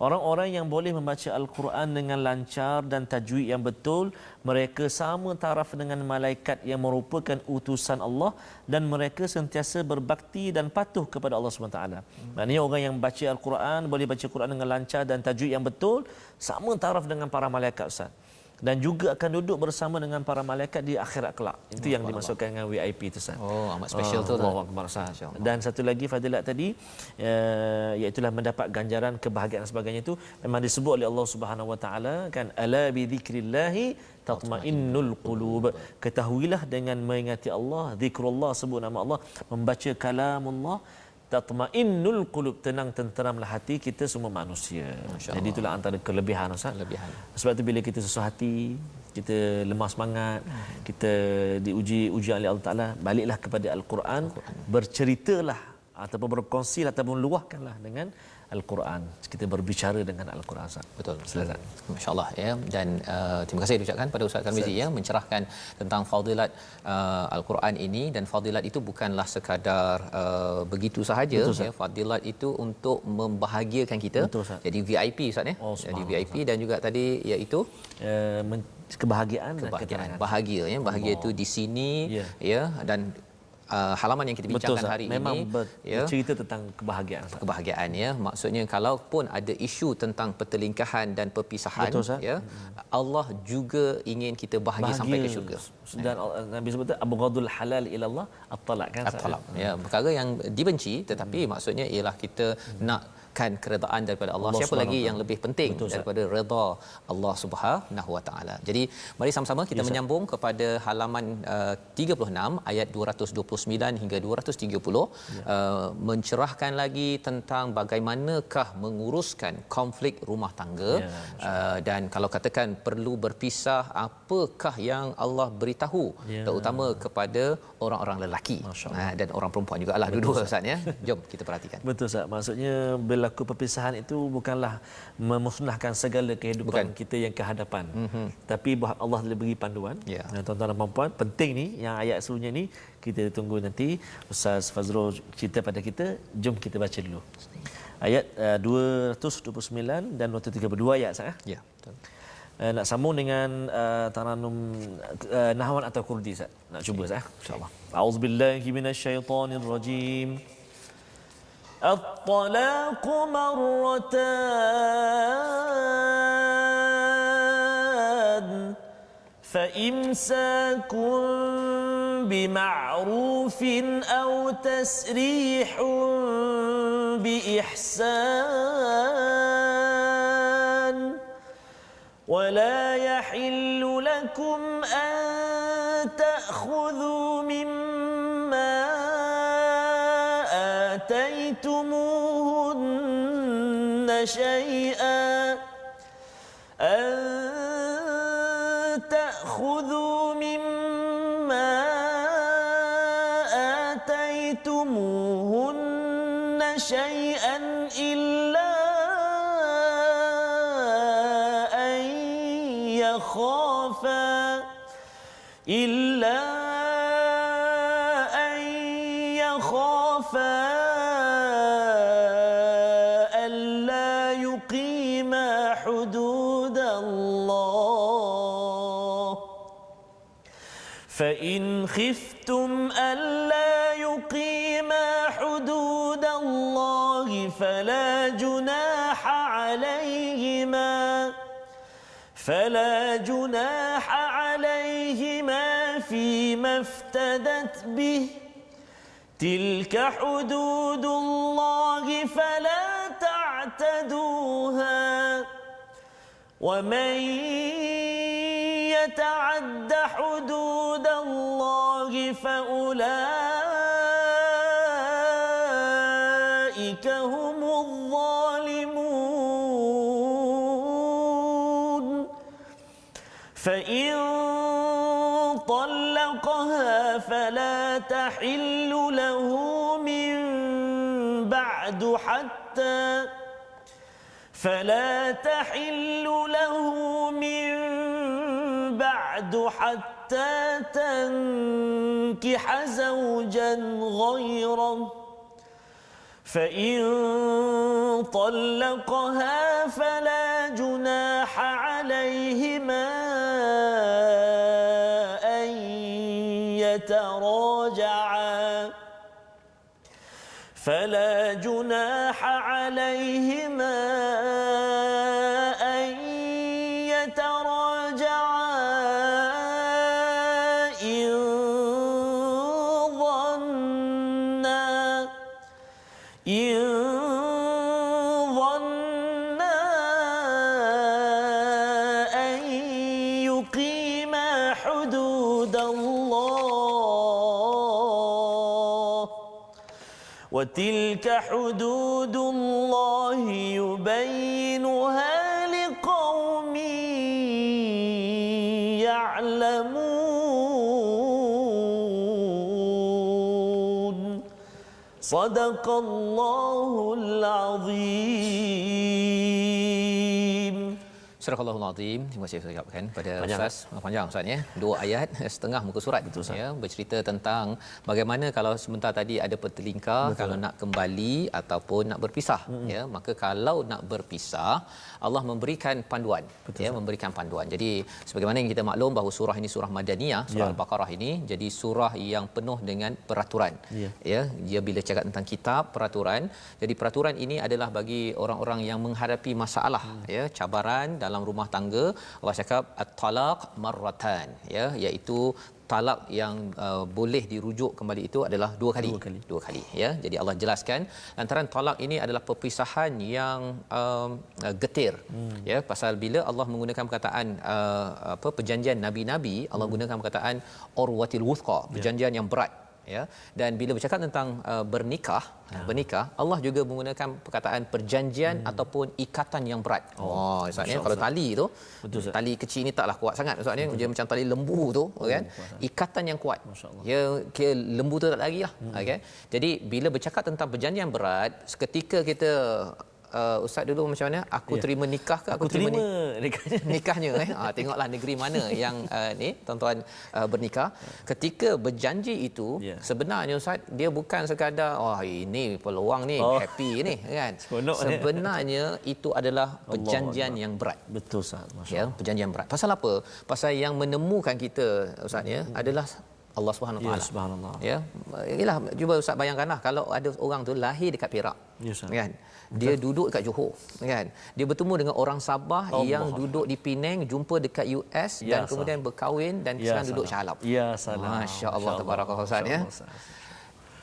orang-orang yang boleh membaca Al-Quran dengan lancar dan tajwid yang betul, mereka sama taraf dengan malaikat yang merupakan utusan Allah, dan mereka sentiasa berbakti dan patuh kepada Allah SWT. Maknanya orang yang baca Al-Quran, boleh baca Quran dengan lancar dan tajwid yang betul, sama taraf dengan para malaikat Ustaz. Dan juga akan duduk bersama dengan para malaikat di akhirat kelak. Itu yang dimaksudkan dengan VIP itu Ustaz. Oh, amat special tu. Allahu Akbar Ustaz. Dan satu lagi fadilat tadi, iaitu mendapat ganjaran, kebahagiaan dan sebagainya, itu memang disebut oleh Allah Subhanahu Wa Taala kan, ala bi dzikrillahi tatmainnul qulub. Ketahuilah dengan mengingati Allah, zikrullah, sebut nama Allah, membaca kalamullah, tatmainnul qulub, tenang tenteramlah hati kita semua manusia. Jadi itulah antara kelebihan Ustaz. Sebab tu bila kita susah hati, kita lemah semangat, kita diuji ujian oleh Allah Taala, baliklah kepada Al-Quran, berceritalah ataupun berkongsilah ataupun luahkanlah dengan Al-Quran. Kita berbicara dengan Al-Quran. Betul. Silakan. Masya-Allah ya. Dan terima kasih diucapkan pada Ustaz Tarmizi yang mencerahkan tentang fadilat Al-Quran ini. Dan fadilat itu bukanlah sekadar begitu sahaja. Ya, fadilat itu untuk membahagiakan kita. Betul, jadi VIP Ustaz ya. Jadi VIP dan juga tadi iaitu kebahagiaan dan ketenangan. Bahagia ya. Bahagia itu di sini ya, dan halaman yang kita bincangkan hari memang ini bercerita tentang kebahagiaan. Kebahagiaan ya, maksudnya kalaupun ada isu tentang pertelingkahan dan perpisahan, ya, Allah juga ingin kita bahagia sampai ke syurga. Dan Nabi sebut abghadul halal ila Allah at-talaq kan. At-talaq ya, perkara yang dibenci, tetapi maksudnya ialah kita nakkan keredaan daripada Allah. Siapa lagi yang lebih penting daripada redha Allah Subhanahu Wa Taala. Jadi mari sama-sama kita menyambung kepada halaman 36 ayat 229 hingga 230, mencerahkan lagi tentang bagaimanakah menguruskan konflik rumah tangga. Dan kalau katakan perlu berpisah, apakah yang Allah beritahu terutama kepada orang-orang lelaki dan orang perempuan juga lah, dua-dua Ustaz ya. Jom kita perhatikan. Betul Ustaz. Maksudnya berlaku perpisahan itu bukanlah memusnahkan segala kehidupan kita yang ke hadapan. Tapi Allah telah beri panduan. Tuan-tuan dan puan-puan, penting ni yang ayat sebelumnya ni kita tunggu nanti Ustaz Fazrul cerita pada kita. Jom kita baca dulu. Ayat 229 dan 232 ayat Ustaz. Ya, betul. Nak sambung dengan taranum nahwan atau kurdi, Ustaz. Nak cuba, Ustaz, insya-Allah. A'udzubillahi minasyaitonirrajim. الطلاق مرتان فإمساك بمعروف أو تسريح بإحسان ولا يحل لكم أن تأخذوا مما آتيتموهن شيئا إلا أن يخافا ألا يقيما حدود الله فإن خفتم ألا يقيما حدود الله فلا جناح عليهما فيما افتدت به تلك حدود الله فلا تعتدوها ومن يتعد حدود الله فأولئك هم الظالمون فإن طلقها فلا تحل له من بعد حتى تنكح زوجا غيره فإن طلقها فلا جناح عليهما أن يتراجعا إن ظنا أن يقيما حدود الله وتلك حدود الله يبينها لقوم يعلمون صدق الله العظيم. Surah Al-Azim. Terima kasih saya ucapkan pada Panjang. Ustaz. Panjang Ustaz ya. 2 ayat setengah muka surat. Betul, Ustaz. Ya, bercerita tentang bagaimana kalau sebentar tadi ada pertelingkar, kalau nak kembali ataupun nak berpisah ya, maka kalau nak berpisah Allah memberikan panduan. Betul, ya, Ustaz. memberikan panduan. Jadi sebagaimana yang kita maklum bahawa surah ini surah Madaniyah, surah Ya. Al-Baqarah ini jadi surah yang penuh dengan peraturan. Ya. Ya, dia bila cakap tentang kitab peraturan, jadi peraturan ini adalah bagi orang-orang yang menghadapi masalah ya, cabaran dalam rumah tangga. Allah cakap at-talaq marratan ya, iaitu talak yang boleh dirujuk kembali itu adalah dua kali ya. Jadi Allah jelaskan lantaran talak ini adalah perpisahan yang getir ya, pasal bila Allah menggunakan perkataan perjanjian nabi-nabi, Allah gunakan perkataan urwatil wuthqa, perjanjian yang berat ya. Dan bila bercakap tentang bernikah Allah juga menggunakan perkataan perjanjian ataupun ikatan yang berat. Maksudnya kalau tali tu, Betul, Ustaz. tali kecil ni taklah kuat sangat maksudnya, dia macam tali lembu tu kan, ikatan yang kuat. Ya, kira lembu tu tak lagi lah. Okay? Jadi bila bercakap tentang perjanjian berat, seketika kita ustaz dulu macam mana? Aku terima nikah ke Aku terima nikahnya. nikahnya tengoklah negeri mana yang ni tuan-tuan bernikah. Ketika berjanji itu sebenarnya ustaz dia bukan sekadar ini peluang ni happy ni kan. Sebenarnya itu adalah perjanjian yang berat. Betul Ustaz. Ya, perjanjian berat. Pasal apa? Pasal yang menemukan kita ustaz ya adalah Allah Subhanahu Wa Taala. Ya, subhanallah. Ya. Yalah, cuba ustaz bayangkanlah kalau ada orang tu lahir dekat Perak. Ya, kan? Dia duduk dekat Johor, kan? Dia bertemu dengan orang Sabah yang duduk di Penang, jumpa dekat US dan kemudian berkahwin dan sekarang duduk Shah Alam. Ya, salam. Masya-Allah tabarakallah Ustaz ya.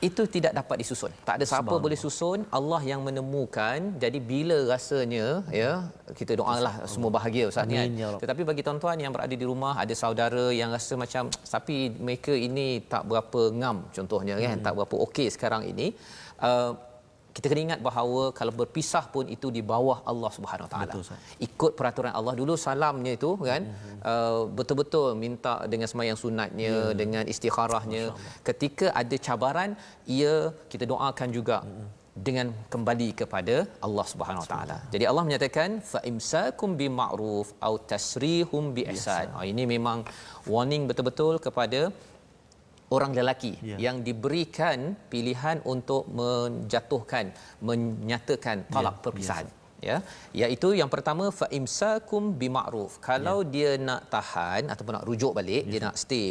Itu tidak dapat disusun. Tak ada siapa boleh susun, Allah yang menemukan. Jadi bila rasanya ya, kita doalah semua bahagia Ustaz ni kan. Tetapi bagi tuan-tuan yang berada di rumah, ada saudara yang rasa macam tapi mereka ini tak berapa ngam contohnya kan, tak berapa okey sekarang ini. Kita kena ingat bahawa kalau berpisah pun itu di bawah Allah Subhanahu Wa Taala. Ikut peraturan Allah dulu salamnya itu kan betul-betul minta dengan sembahyang sunatnya, dengan istikharahnya. Ketika ada cabaran, kita doakan juga dengan kembali kepada Allah Subhanahu Wa Taala. Jadi Allah menyatakan fa imsakum bima'ruf au tasrihum biihsan. Ini memang warning betul-betul kepada orang lelaki yang diberikan pilihan untuk menyatakan talak perpisahan. Ya, iaitu yang pertama fa imsakum bima'ruf. Kalau dia nak tahan ataupun nak rujuk balik, dia nak stay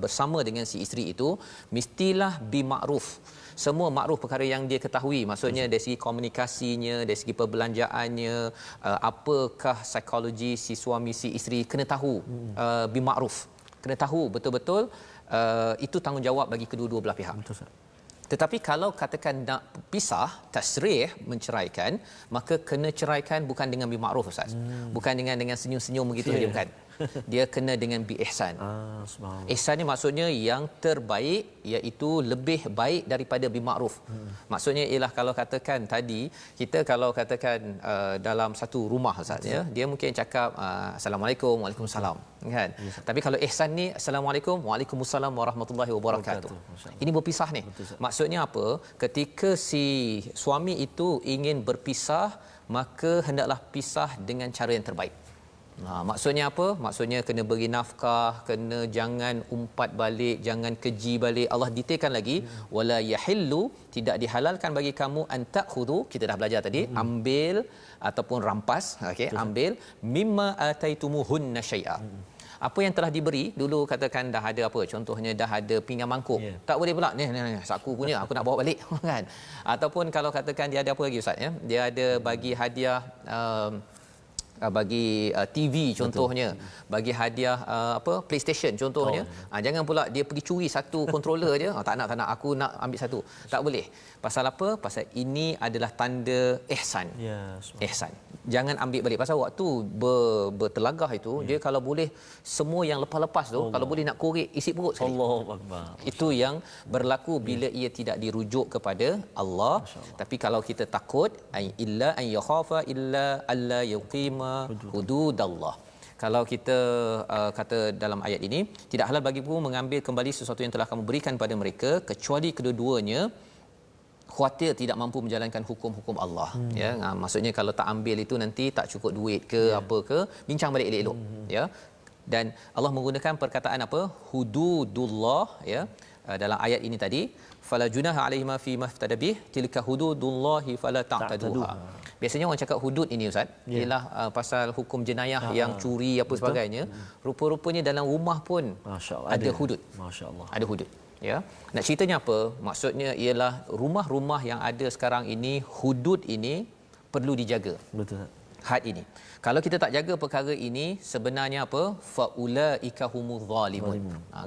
bersama dengan si isteri itu, mestilah bima'ruf. Semua makruf perkara yang dia ketahui, maksudnya dari segi komunikasinya, dari segi perbelanjaannya, apakah psikologi si suami si isteri, kena tahu bima'ruf. Kena tahu betul-betul itu tanggungjawab bagi kedua-dua belah pihak. Betul. Tetapi kalau katakan nak pisah, tasrih, menceraikan, maka kena ceraikan bukan dengan bimakruf Ustaz. Bukan dengan senyum-senyum begitu saja, bukan. Dia kena dengan bi ihsan. Ihsan ni maksudnya yang terbaik, iaitu lebih baik daripada bimakruf. Maksudnya ialah kalau katakan tadi kita kalau katakan dalam satu rumah Ustaz ya, dia mungkin cakap assalamualaikum, waalaikumsalam kan. Tapi kalau ihsan ni assalamualaikum, waalaikumsalam warahmatullahi wabarakatuh. Ini berpisah ni. Maksudnya apa? Ketika si suami itu ingin berpisah, maka hendaklah pisah dengan cara yang terbaik. Maksudnya apa? Maksudnya kena beri nafkah, kena jangan umpat balik, jangan keji balik. Allah detailkan lagi, wala yahillu, tidak dihalalkan bagi kamu an ta'khudhu, kita dah belajar tadi, ambil ataupun rampas, okey, ambil mimma ataitumuhunna syai'a. Apa yang telah diberi, dulu katakan dah ada apa, contohnya dah ada pinggan mangkuk, tak boleh pula ni saku punya aku nak bawa balik kan. Ataupun kalau katakan dia ada apa lagi Ustaz ya, dia ada bagi hadiah bagi TV contohnya, bagi hadiah PlayStation contohnya. Jangan pula dia pergi curi satu controller je, tak nak aku nak ambil satu. Tak boleh. Pasal apa? Pasal ini adalah tanda ihsan. Ihsan. Jangan ambil balik. Pasal waktu bertelagah itu, dia kalau boleh semua yang lepas-lepas tu, kalau boleh nak korek isi perut sekali. Allahuakbar. Itu yang berlaku bila ia tidak dirujuk kepada Allah. Tapi kalau kita takut, illa an yakhafa illa alla yuqima hududallah. Kalau kita kata dalam ayat ini, tidak halal bagimu mengambil kembali sesuatu yang telah kamu berikan pada mereka kecuali kedua-duanya khawatir tidak mampu menjalankan hukum-hukum Allah. Maksudnya kalau tak ambil itu nanti tak cukup duit ke apa ke, bincang balik elok-elok ya. Dan Allah menggunakan perkataan apa? Hududullah ya. Dalam ayat ini tadi, fala junaha alaihima fi maftadabih tilka hududullahi fala ta'taduha. Biasanya orang cakap hudud ini Ustaz, ialah pasal hukum jenayah yang curi apa sebagainya. Rupa-rupanya dalam rumah pun ada hudud. Masya-Allah. Ada hudud. Ya. Nak ceritanya apa? Maksudnya ialah rumah-rumah yang ada sekarang ini, hudud ini perlu dijaga. Betul. Had ini. Kalau kita tak jaga perkara ini, sebenarnya apa? Faulaika humuz zalimun.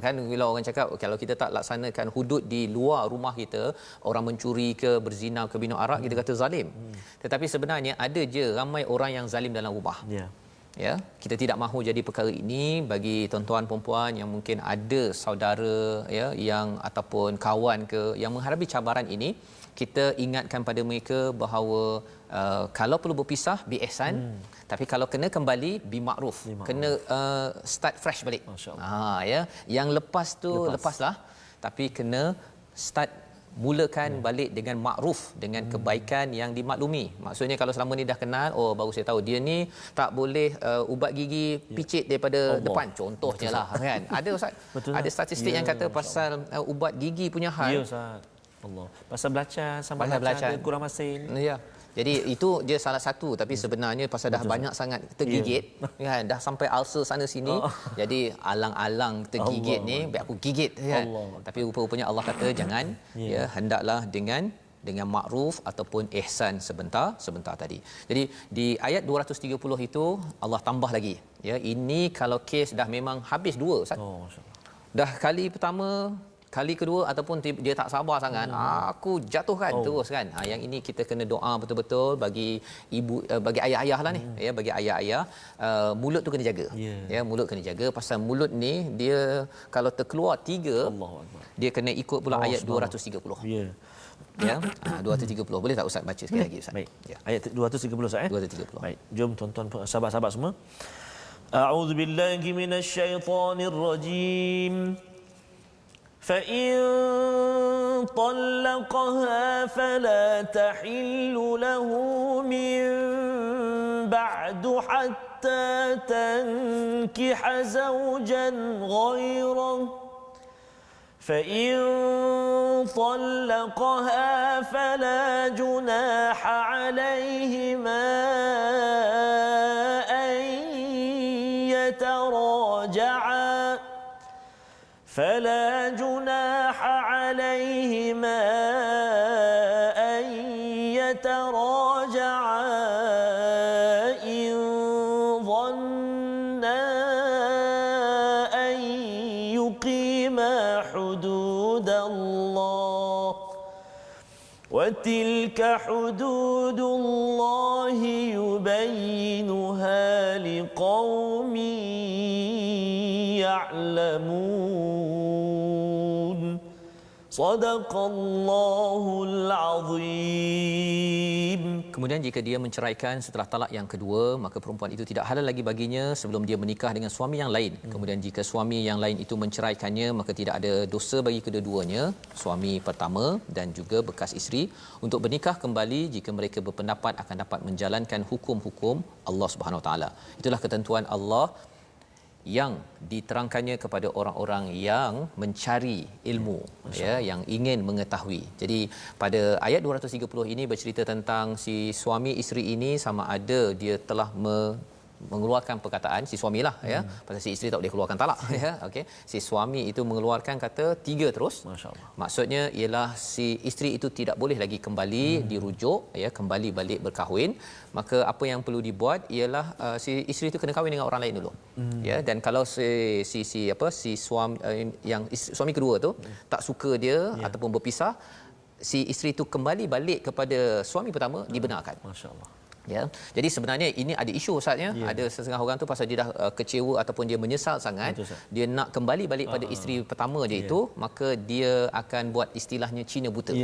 Kan bila orang cakap kalau kita tak laksanakan hudud di luar rumah kita, orang mencuri ke, berzina ke, minum arak, kita kata zalim. Tetapi sebenarnya ada je ramai orang yang zalim dalam rumah. Ya, kita tidak mahu jadi perkara ini bagi tuan-tuan perempuan yang mungkin ada saudara ya yang ataupun kawan ke yang menghadapi cabaran ini, kita ingatkan pada mereka bahawa kalau perlu berpisah bi ihsan, tapi kalau kena kembali bi makruf, kena start fresh balik. Ya, yang lepas tu lepaslah, tapi kena start mulakan balik dengan makruf, dengan kebaikan yang dimaklumi. Maksudnya kalau selama ni dah kenal, oh baru saya tahu dia ni tak boleh ubat gigi picit daripada depan contohnya lah kan. Ada Ustaz, ada statistik yang kata pasal ubat gigi punya hal. Ya Ustaz. Allah. Pasal belacan, sampai belacan dia kurang masin. Ya. Jadi itu dia salah satu, tapi sebenarnya pasal dah banyak sangat tergigit kan, dah sampai ulcer sana sini. Jadi alang-alang tergigit ni biar aku gigit kan. Tapi rupa-rupanya Allah kata jangan, ya hendaklah dengan makruf ataupun ihsan sebentar tadi. Jadi di ayat 230 itu Allah tambah lagi, ya ini kalau kes dah memang habis dua Ustaz. Dah kali pertama, kali kedua ataupun dia tak sabar sangat, aku jatuhkan terus kan. Yang ini kita kena doa betul-betul bagi ibu, bagi ayah-ayah lah ni, ya bagi ayah-ayah, mulut tu kena jaga. Ya, mulut kena jaga pasal mulut ni dia kalau terkeluar 3, dia kena ikut pula ayat 230. Ya, 230. Boleh tak Ustaz baca sekali lagi Ustaz? Baik. Ya. Ayat 230 Ustaz 230. Baik. Jom tuan-tuan sahabat-sahabat semua. A'udzubillahi minasyaitonirrajim. فإن طلقها فلا تحل له من بعد حتى تنكح زوجا غيره فإن طلقها فلا جناح عليهما أن يتراجعا فلا جناح عليهما أن يتراجعا إن ظنا أن يقيما حدود الله وتلك حدود الله يبينها لقوم يعلمون صدق الله العظيم. Kemudian jika dia menceraikan setelah talak yang kedua, maka perempuan itu tidak halal lagi baginya sebelum dia menikah dengan suami yang lain. Kemudian jika suami yang lain itu menceraikannya, maka tidak ada dosa bagi kedua-duanya, suami pertama dan juga bekas isteri, untuk bernikah kembali jika mereka berpendapat akan dapat menjalankan hukum-hukum Allah Subhanahu Wa Taala. Itulah ketentuan Allah yang diterangkannya kepada orang-orang yang mencari ilmu, ya, yang ingin mengetahui. Jadi pada ayat 230 ini bercerita tentang si suami isteri ini sama ada dia telah mengeluarkan perkataan, si suamilah, ya, pasal si isteri tak boleh keluarkan talak, ya, okey. Si suami itu mengeluarkan kata 3 terus. Masya-Allah. Maksudnya ialah si isteri itu tidak boleh lagi kembali dirujuk, ya, kembali balik berkahwin. Maka apa yang perlu dibuat ialah si isteri itu kena kahwin dengan orang lain dulu. Ya, dan kalau si suami yang suami kedua tu tak suka dia ataupun berpisah, si isteri itu kembali balik kepada suami pertama, dibenarkan. Masya-Allah. Ya, jadi sebenarnya ini ada isu Ustaz, ya. Ada setengah orang tu pasal dia dah kecewa ataupun dia menyesal sangat, dia nak kembali balik pada isteri pertama dia itu, maka dia akan buat istilahnya Cina buta.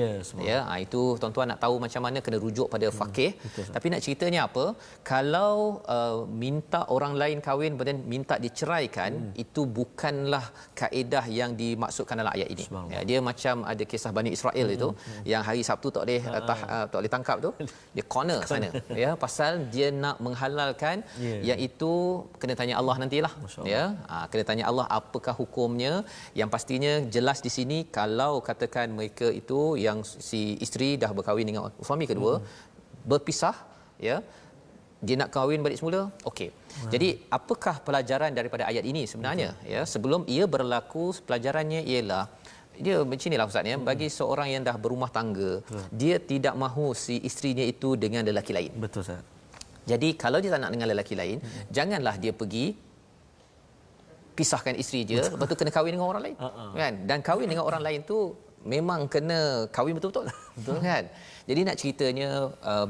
Ya, itu tuan-tuan nak tahu macam mana kena rujuk pada faqih. Tapi nak ceritanya apa? Kalau minta orang lain kahwin dan minta diceraikan, itu bukanlah kaedah yang dimaksudkan dalam ayat ini. Ya, dia macam ada kisah Bani Israel itu yang hari Sabtu tak boleh tangkap tu, dia corner sana. Ya, pasal dia nak menghalalkan, iaitu kena tanya Allah nantilah, ya. Kena tanya Allah apakah hukumnya. Yang pastinya jelas di sini, kalau katakan mereka itu yang si isteri dah berkahwin dengan suami kedua, berpisah, ya, dia nak kahwin balik semula, okey. Jadi apakah pelajaran daripada ayat ini sebenarnya? Ya, sebelum ia berlaku, pelajarannya ialah dia macam inilah Ustaz, ya, bagi seorang yang dah berumah tangga, dia tidak mahu si isterinya itu dengan lelaki lain. Betul Ustaz. Jadi kalau dia tak nak dengan lelaki lain, janganlah dia pergi pisahkan isteri dia, lepas tu kena kahwin dengan orang lain. Kan? Dan kahwin dengan orang lain tu memang kena kahwin betul-betul. Betul. Kan? Jadi nak ceritanya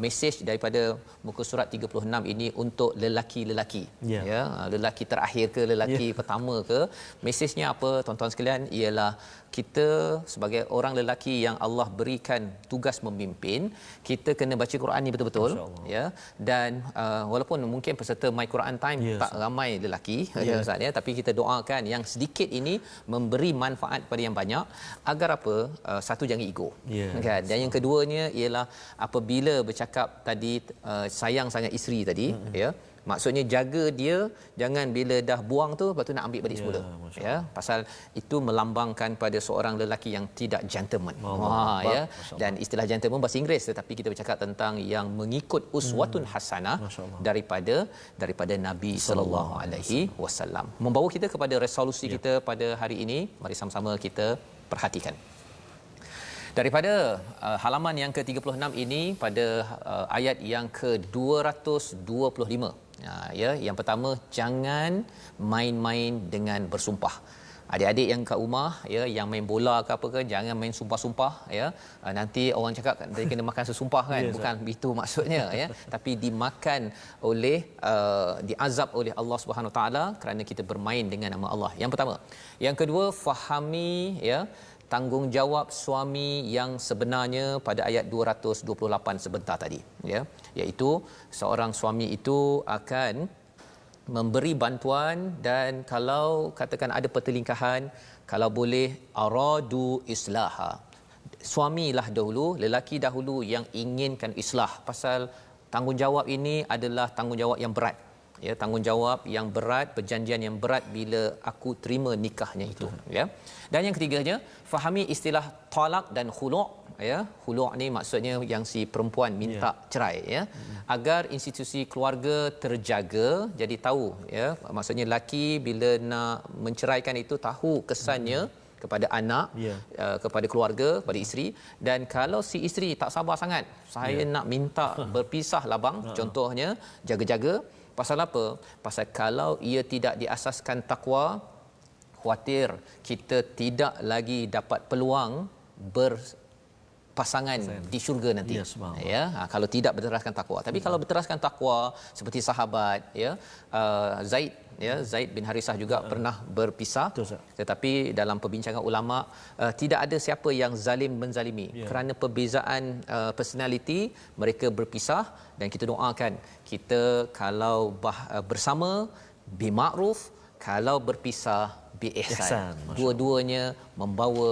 mesej daripada muka surat 36 ini untuk lelaki-lelaki. Ya. Ya, lelaki terakhir ke lelaki pertama ke? Mesejnya apa tuan-tuan sekalian? Ialah kita sebagai orang lelaki yang Allah berikan tugas memimpin, kita kena baca Quran ni betul-betul, ya. Dan walaupun mungkin peserta My Quran Time tak ramai lelaki, ya Ustaz ya, tapi kita doakan yang sedikit ini memberi manfaat kepada yang banyak agar apa? Satu, jangan ego. Kan? Dan yang keduanya ialah apabila bercakap tadi sayang sangat isteri tadi, ya. Maksudnya jaga dia, jangan bila dah buang tu lepas tu nak ambil balik semula. Ya, pasal itu melambangkan pada seorang lelaki yang tidak gentleman. Ya. Dan istilah gentleman bahasa Inggeris, tetapi kita bercakap tentang yang mengikut uswatun hasanah daripada Nabi sallallahu alaihi wasallam. Membawa kita kepada resolusi kita pada hari ini, mari sama-sama kita perhatikan. Daripada halaman yang ke-36 ini pada ayat yang ke-225. Ya, yang pertama, jangan main-main dengan bersumpah. Adik-adik yang kat rumah, ya, yang main bola ke apa ke, jangan main sumpah-sumpah, ya. Nanti orang cakap dia kena makan sesumpah kan, bukan itu maksudnya, ya. Tapi dimakan oleh diazab oleh Allah Subhanahu taala kerana kita bermain dengan nama Allah. Yang pertama. Yang kedua, fahami, ya, tanggungjawab suami yang sebenarnya pada ayat 228 sebentar tadi, ya, iaitu seorang suami itu akan memberi bantuan dan kalau katakan ada pertelingkahan, kalau boleh aradu islaha, suamilah dahulu, lelaki dahulu yang inginkan islah, pasal tanggungjawab ini adalah tanggungjawab yang berat. Ya, tanggungjawab yang berat, perjanjian yang berat bila aku terima nikahnya itu, ya. Dan yang ketiganya, fahami istilah talak dan khulu', ya. Khulu' ni maksudnya yang si perempuan minta cerai, ya. Agar institusi keluarga terjaga, jadi tahu, ya. Maksudnya lelaki bila nak menceraikan itu tahu kesannya kepada anak, kepada keluarga, kepada isteri. Dan kalau si isteri tak sabar sangat, saya nak minta berpisah lah bang, contohnya, jaga-jaga. Pasal apa? Pasal kalau ia tidak diasaskan takwa, khawatir kita tidak lagi dapat peluang berpasangan di syurga nanti. Ya, kalau tidak berteraskan takwa. Tapi kalau berteraskan takwa seperti sahabat, ya, Zaid bin Harisah juga pernah berpisah. Tetapi dalam perbincangan ulama, tidak ada siapa yang zalim menzalimi. Kerana perbezaan personality, mereka berpisah. Dan kita doakan, kita kalau bersama bima'ruf, kalau berpisah biihsan. Dua-duanya membawa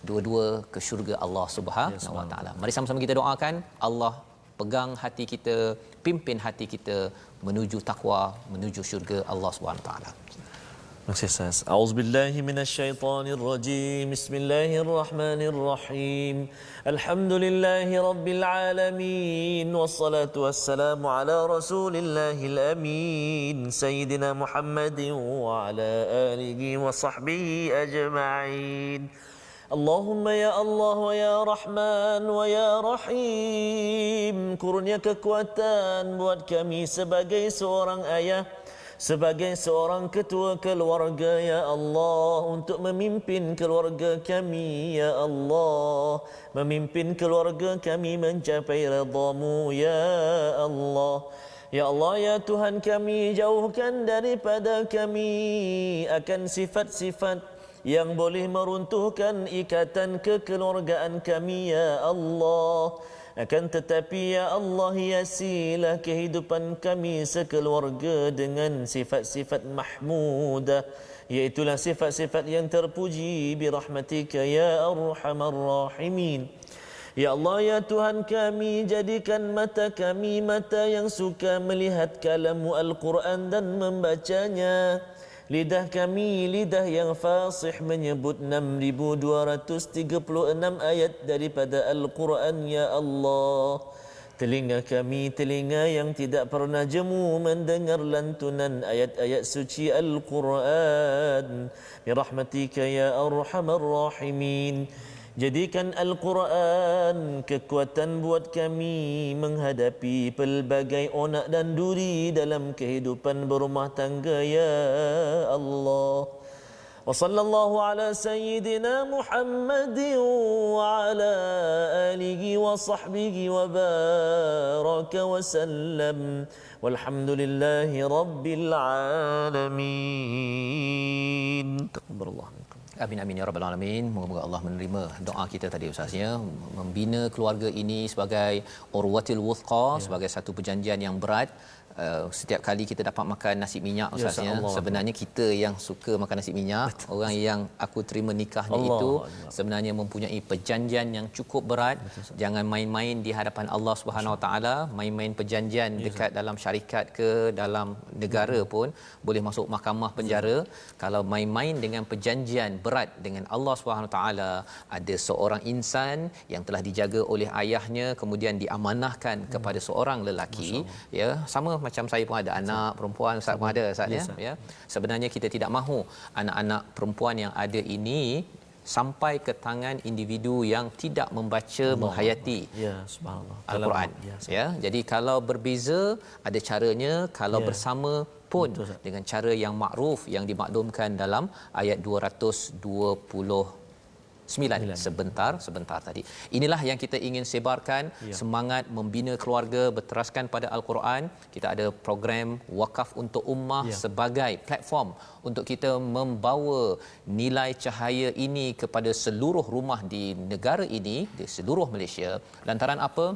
dua-dua ke syurga Allah Subhanahu wa taala. Mari sama-sama kita doakan Allah pegang hati kita, pimpin hati kita menuju takwa, menuju syurga Allah Subhanahu wa taala. A'udzubillahi minasyaitonirrajim. Bismillahirrahmanirrahim. Alhamdulillahi rabbil alamin wassalatu wassalamu ala rasulillahil amin sayyidina Muhammadin wa ala alihi wa sahbihi ajma'in. Allahumma ya Allah wa ya Rahman wa ya Rahim, kurnia kekuatan buat kami sebagai seorang ayah, sebagai seorang ketua keluarga, ya Allah, untuk memimpin keluarga kami, ya Allah, memimpin keluarga kami mencapai redha-Mu, ya Allah. Ya Allah, ya Tuhan kami, jauhkan daripada kami akan sifat-sifat yang boleh meruntuhkan ikatan kekeluargaan kami, ya Allah. Akan tetapi ya Allah, hiasilah kehidupan kami sekeluarga dengan sifat-sifat mahmudah, iaitulah sifat-sifat yang terpuji birahmatika ya arhamar rahimin. Ya Allah, ya Tuhan kami, jadikan mata kami mata yang suka melihat kalam-Mu Al-Quran dan membacanya. Lidah kami lidah yang fasih menyebut 6236 ayat daripada Al-Quran, ya Allah. Telinga kami telinga yang tidak pernah jemu mendengar lantunan ayat-ayat suci Al-Quran. Birahmatika ya arhamar rahimin. Jadikan Al-Quran kekuatan buat kami menghadapi pelbagai onak dan duri dalam kehidupan berumah tangga, ya Allah. Wa sallallahu ala sayyidina Muhammadin wa ala alihi wa sahbihi wa baraka wa sallam. Walhamdulillahi rabbil alamin. Taqabbalallah. Amin amin ya rabbal alamin. Moga-moga Allah menerima doa kita tadi Ustaz ya. Membina keluarga ini sebagai urwatil wuthqa, sebagai satu perjanjian yang berat. Setiap kali kita dapat makan nasi minyak Ustaz ya, sebenarnya kita yang suka makan nasi minyak. Betul. Orang yang aku terima nikahnya Allah, itu Allah. Sebenarnya mempunyai perjanjian yang cukup berat. Betul. Jangan main-main di hadapan Allah Subhanahu Wa Taala, main-main perjanjian dekat dalam syarikat ke dalam negara pun boleh masuk mahkamah penjara. Kalau main-main dengan perjanjian berat dengan Allah Subhanahu Wa Taala, ada seorang insan yang telah dijaga oleh ayahnya kemudian diamanahkan kepada seorang lelaki, ya, sama macam saya pun ada anak perempuan, Ustaz pun ada Ustaz ya. Sebenarnya kita tidak mahu anak-anak perempuan yang ada ini sampai ke tangan individu yang tidak membaca menghayati subhanallah Al-Quran ya. Jadi kalau berbeza ada caranya, kalau bersama pun dengan cara yang makruf yang dimaklumkan dalam ayat 229 sebentar tadi. Inilah yang kita ingin sebarkan, semangat membina keluarga berteraskan pada Al-Quran. Kita ada program Wakaf untuk Ummah sebagai platform untuk kita membawa nilai cahaya ini kepada seluruh rumah di negara ini, di seluruh Malaysia. Lantaran apa?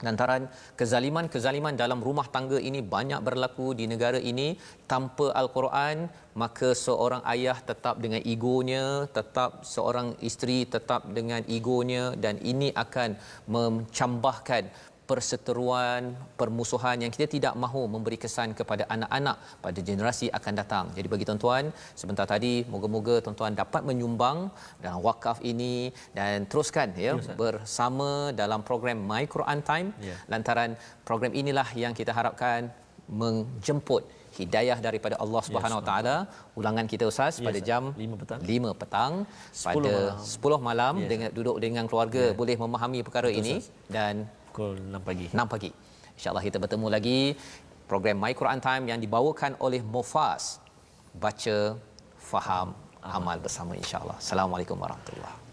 Lantaran kezaliman dalam rumah tangga ini banyak berlaku di negara ini. Tanpa Al-Quran, maka seorang ayah tetap dengan egonya, tetap seorang isteri tetap dengan egonya, dan ini akan mencambahkan perseteruan, permusuhan yang kita tidak mahu memberi kesan kepada anak-anak pada generasi akan datang. Jadi bagi tuan-tuan, sebentar tadi moga-moga tuan-tuan dapat menyumbang dalam wakaf ini dan teruskan bersama dalam program My Quran Time. Lantaran program inilah yang kita harapkan menjemput hidayah daripada Allah Subhanahu Wa Taala. Ulangan kita Ustaz pada jam 5 petang pada 10 malam dengan duduk dengan keluarga boleh memahami perkara ini dan pukul 6 pagi. 6 pagi. InsyaAllah kita bertemu lagi program My Quran Time yang dibawakan oleh Mufas. Baca, faham, amal bersama insyaAllah. Assalamualaikum warahmatullahi wabarakatuh.